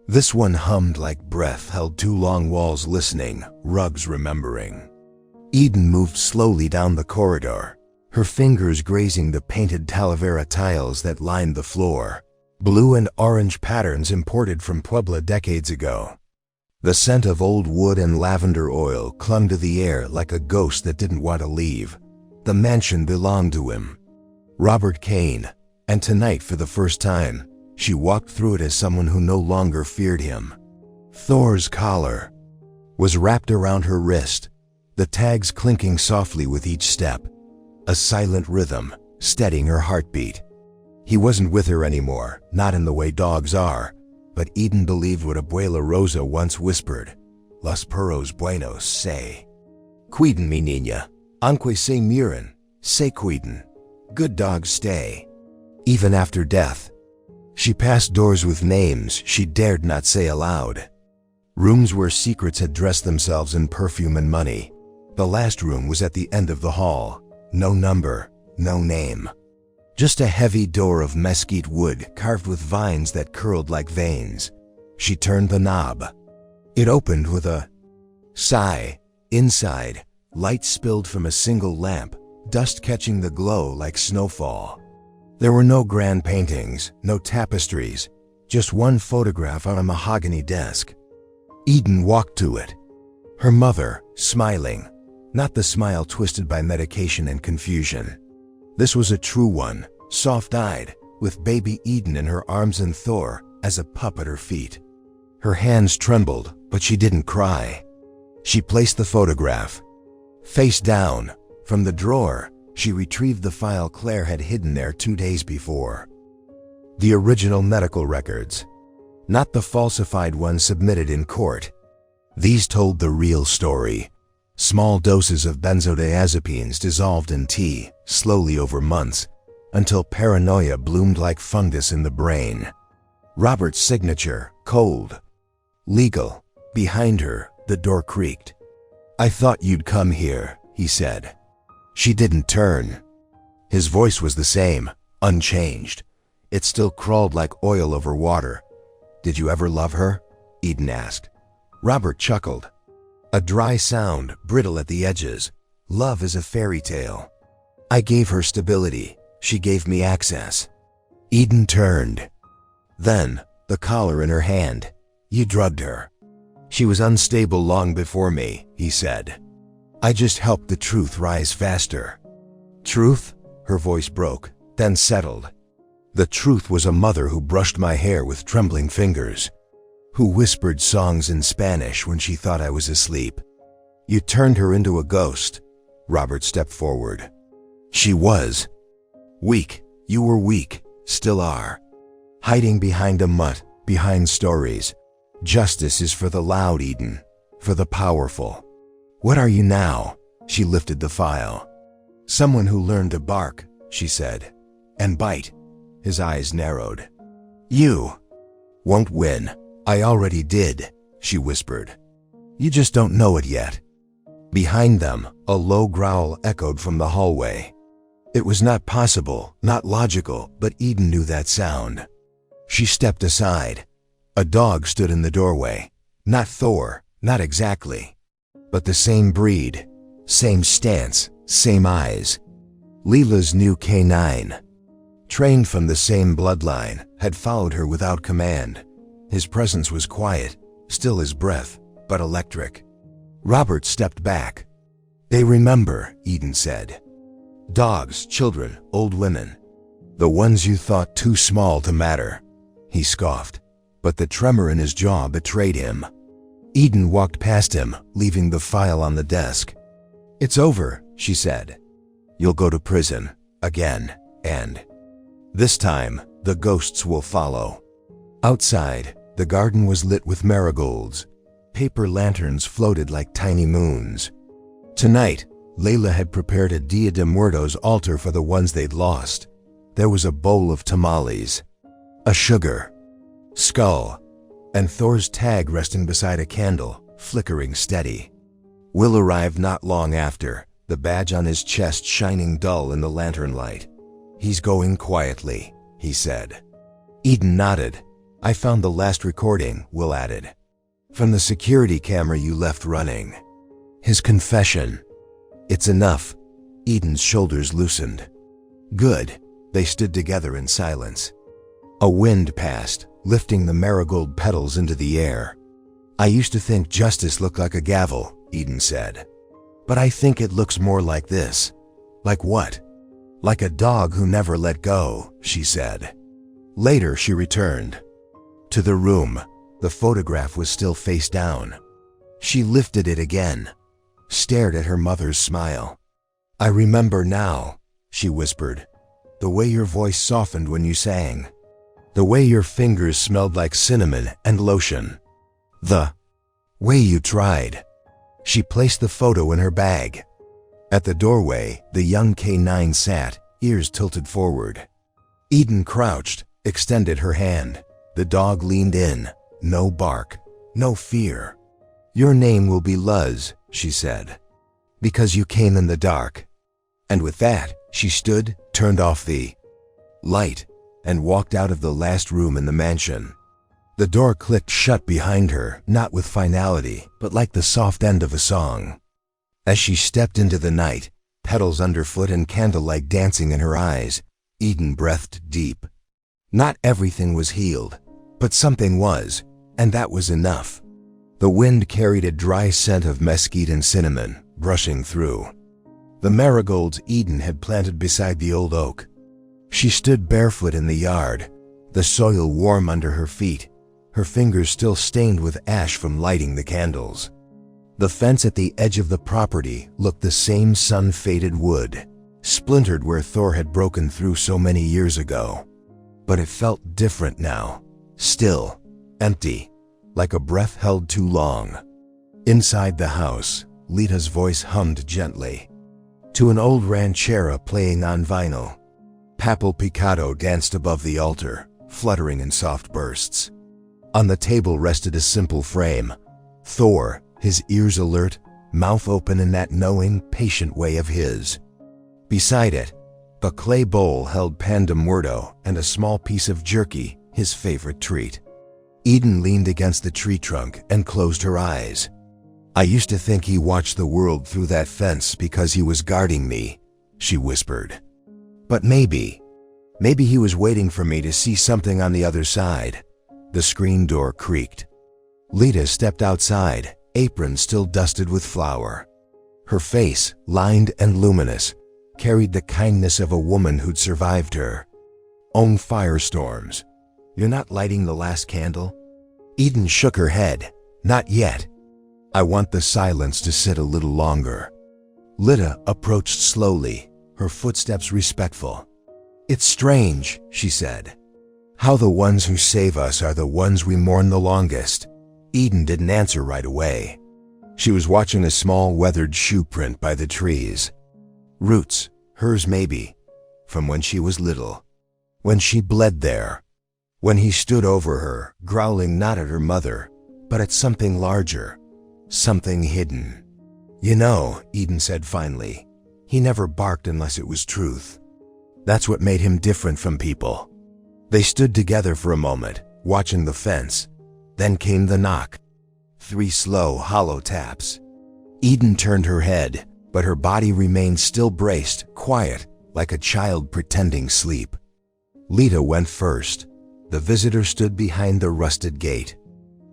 Speaker 1: This one hummed like breath held two long walls listening, rugs remembering. Eden moved slowly down the corridor, her fingers grazing the painted Talavera tiles that lined the floor, blue and orange patterns imported from Puebla decades ago. The scent of old wood and lavender oil clung to the air like a ghost that didn't want to leave. The mansion belonged to him, Robert Kane, and tonight, for the first time, she walked through it as someone who no longer feared him. Thor's collar was wrapped around her wrist, the tags clinking softly with each step, a silent rhythm steadying her heartbeat. He wasn't with her anymore, not in the way dogs are, but Eden believed what Abuela Rosa once whispered, "Los perros buenos say." "Cuiden, mi niña, aunque se mueren, se cuiden." Good dogs stay. Even after death. She passed doors with names she dared not say aloud. Rooms where secrets had dressed themselves in perfume and money. The last room was at the end of the hall. No number, no name. Just a heavy door of mesquite wood carved with vines that curled like veins. She turned the knob. It opened with a sigh. Inside, light spilled from a single lamp, dust catching the glow like snowfall. There were no grand paintings, no tapestries, just one photograph on a mahogany desk. Eden walked to it. Her mother, smiling, not the smile twisted by medication and confusion. This was a true one, soft-eyed, with baby Eden in her arms and Thor as a pup at her feet. Her hands trembled, but she didn't cry. She placed the photograph. Face down, from the drawer, she retrieved the file Claire had hidden there 2 days before. The original medical records, not the falsified ones submitted in court. These told the real story. Small doses of benzodiazepines dissolved in tea, slowly over months, until paranoia bloomed like fungus in the brain. Robert's signature, cold, legal. Behind her, the door creaked. "I thought you'd come here," he said. She didn't turn. His voice was the same, unchanged. It still crawled like oil over water. "Did you ever love her?" Eden asked. Robert chuckled. A dry sound, brittle at the edges. "Love is a fairy tale. I gave her stability. She gave me access." Eden turned. Then, the collar in her hand. "You drugged her." "She was unstable long before me," he said. "I just helped the truth rise faster." "Truth?" Her voice broke, then settled. "The truth was a mother who brushed my hair with trembling fingers, who whispered songs in Spanish when she thought I was asleep. You turned her into a ghost." Robert stepped forward. "She was. Weak. You were weak. Still are. Hiding behind a mutt, behind stories. Justice is for the loud, Eden. For the powerful. What are you now?" She lifted the file. "Someone who learned to bark," she said. "And bite." His eyes narrowed. "You won't win. I already did," she whispered. "You just don't know it yet." Behind them, a low growl echoed from the hallway. It was not possible, not logical, but Eden knew that sound. She stepped aside. A dog stood in the doorway. Not Thor, not exactly. But the same breed, same stance, same eyes. Leela's new canine. Trained from the same bloodline, had followed her without command. His presence was quiet, still as breath, but electric. Robert stepped back. "They remember," Eden said. "Dogs, children, old women. The ones you thought too small to matter." He scoffed, but the tremor in his jaw betrayed him. Eden walked past him, leaving the file on the desk. "It's over," she said. "You'll go to prison, again, and this time, the ghosts will follow." Outside, the garden was lit with marigolds. Paper lanterns floated like tiny moons. Tonight, Layla had prepared a Dia de Muertos altar for the ones they'd lost. There was a bowl of tamales, a sugar, skull, and Thor's tag resting beside a candle, flickering steady. Will arrived not long after, the badge on his chest shining dull in the lantern light. "He's going quietly," he said. Eden nodded. "I found the last recording," Will added. "From the security camera you left running. His confession." "It's enough." Eden's shoulders loosened. "Good." They stood together in silence. A wind passed, lifting the marigold petals into the air. I used to think justice looked like a gavel, Eden said. But I think it looks more like this. Like what? Like a dog who never let go, she said. Later she returned. To the room, the photograph was still face down. She lifted it again, stared at her mother's smile. I remember now, she whispered, the way your voice softened when you sang. The way your fingers smelled like cinnamon and lotion. The way you tried. She placed the photo in her bag. At the doorway, the young K9 sat, ears tilted forward. Eden crouched, extended her hand. The dog leaned in. No bark, no fear. Your name will be Luz, she said, because you came in the dark. And with that, she stood, turned off the light, and walked out of the last room in the mansion. The door clicked shut behind her, not with finality, but like the soft end of a song. As she stepped into the night, petals underfoot and candlelight dancing in her eyes, Eden breathed deep. Not everything was healed, but something was, and that was enough. The wind carried a dry scent of mesquite and cinnamon, brushing through. The marigolds Eden had planted beside the old oak. She stood barefoot in the yard, the soil warm under her feet, her fingers still stained with ash from lighting the candles. The fence at the edge of the property looked the same sun-faded wood, splintered where Thor had broken through so many years ago. But it felt different now, still, empty, like a breath held too long. Inside the house, Lita's voice hummed gently. To an old ranchera playing on vinyl, Papel Picado danced above the altar, fluttering in soft bursts. On the table rested a simple frame. Thor, his ears alert, mouth open in that knowing, patient way of his. Beside it, a clay bowl held pan de muerto and a small piece of jerky, his favorite treat. Eden leaned against the tree trunk and closed her eyes. I used to think he watched the world through that fence because he was guarding me, she whispered. But maybe he was waiting for me to see something on the other side. The screen door creaked. Lita stepped outside, apron still dusted with flour. Her face, lined and luminous, carried the kindness of a woman who'd survived her own firestorms. You're not lighting the last candle? Eden shook her head. Not yet. I want the silence to sit a little longer. Lita approached slowly, her footsteps respectful. It's strange, she said. How the ones who save us are the ones we mourn the longest. Eden didn't answer right away. She was watching a small weathered shoe print by the trees. Roots, hers maybe, from when she was little. When she bled there. When he stood over her, growling not at her mother, but at something larger. Something hidden. You know, Eden said finally, he never barked unless it was truth. That's what made him different from people. They stood together for a moment, watching the fence. Then came the knock. 3 slow, hollow taps. Eden turned her head, but her body remained still braced, quiet, like a child pretending sleep. Lita went first. The visitor stood behind the rusted gate.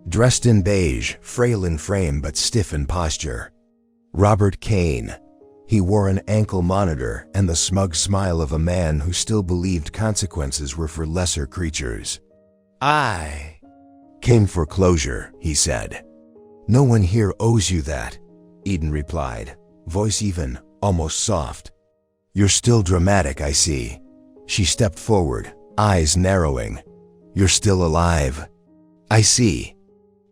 Speaker 1: Dressed in beige, frail in frame but stiff in posture. Robert Kane. He wore an ankle monitor and the smug smile of a man who still believed consequences were for lesser creatures. I came for closure, he said. No one here owes you that, Eden replied, voice even, almost soft. You're still dramatic, I see. She stepped forward, eyes narrowing. You're still alive. I see.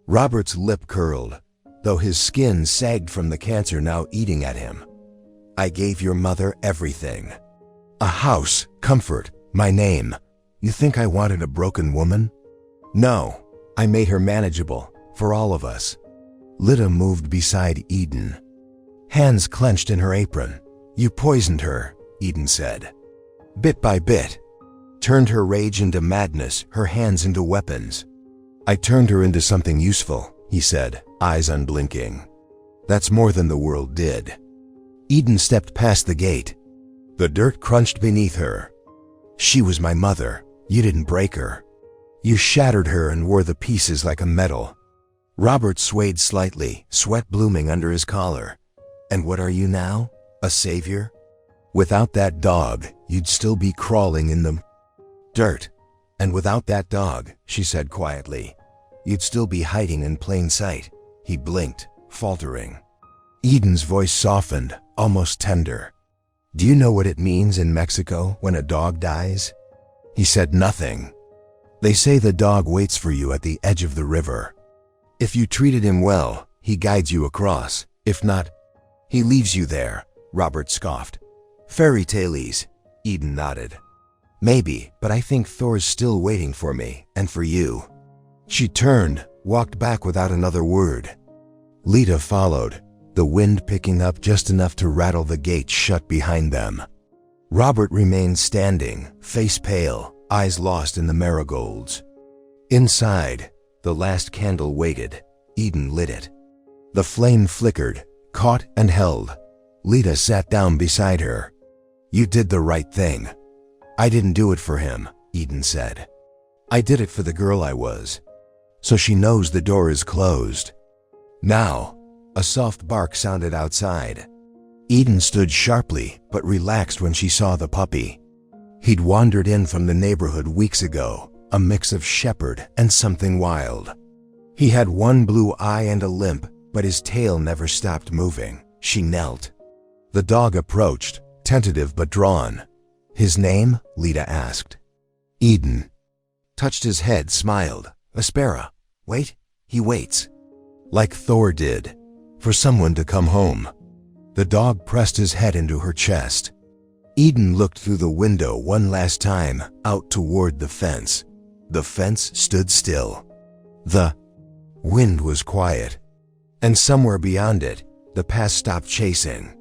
Speaker 1: Robert's lip curled, though his skin sagged from the cancer now eating at him. I gave your mother everything. A house, comfort, my name. You think I wanted a broken woman? No, I made her manageable, for all of us. Lita moved beside Eden. Hands clenched in her apron. You poisoned her, Eden said. Bit by bit. Turned her rage into madness, her hands into weapons. I turned her into something useful, he said, eyes unblinking. That's more than the world did. Eden stepped past the gate. The dirt crunched beneath her. She was my mother. You didn't break her. You shattered her and wore the pieces like a medal. Robert swayed slightly, sweat blooming under his collar. And what are you now? A savior? Without that dog, you'd still be crawling in the dirt. And without that dog, she said quietly, you'd still be hiding in plain sight. He blinked, faltering. Eden's voice softened, almost tender. Do you know what it means in Mexico when a dog dies? He said nothing. They say the dog waits for you at the edge of the river. If you treated him well, he guides you across. If not, he leaves you there, Robert scoffed. Fairy tales, Eden nodded. Maybe, but I think Thor's still waiting for me, and for you. She turned, walked back without another word. Lita followed, the wind picking up just enough to rattle the gate shut behind them. Robert remained standing, face pale, eyes lost in the marigolds. Inside, the last candle waited. Eden lit it. The flame flickered, caught and held. Lita sat down beside her. You did the right thing. I didn't do it for him, Eden said. I did it for the girl I was. So she knows the door is closed. Now, a soft bark sounded outside. Eden stood sharply but relaxed when she saw the puppy. He'd wandered in from the neighborhood weeks ago, a mix of shepherd and something wild. He had one blue eye and a limp, but his tail never stopped moving. She knelt. The dog approached, tentative but drawn. His name? Lita asked. Eden. Touched his head, smiled. Aspera. Wait, he waits. Like Thor did. For someone to come home. The dog pressed his head into her chest. Eden looked through the window one last time, out toward the fence. The fence stood still. The wind was quiet. And somewhere beyond it, the past stopped chasing.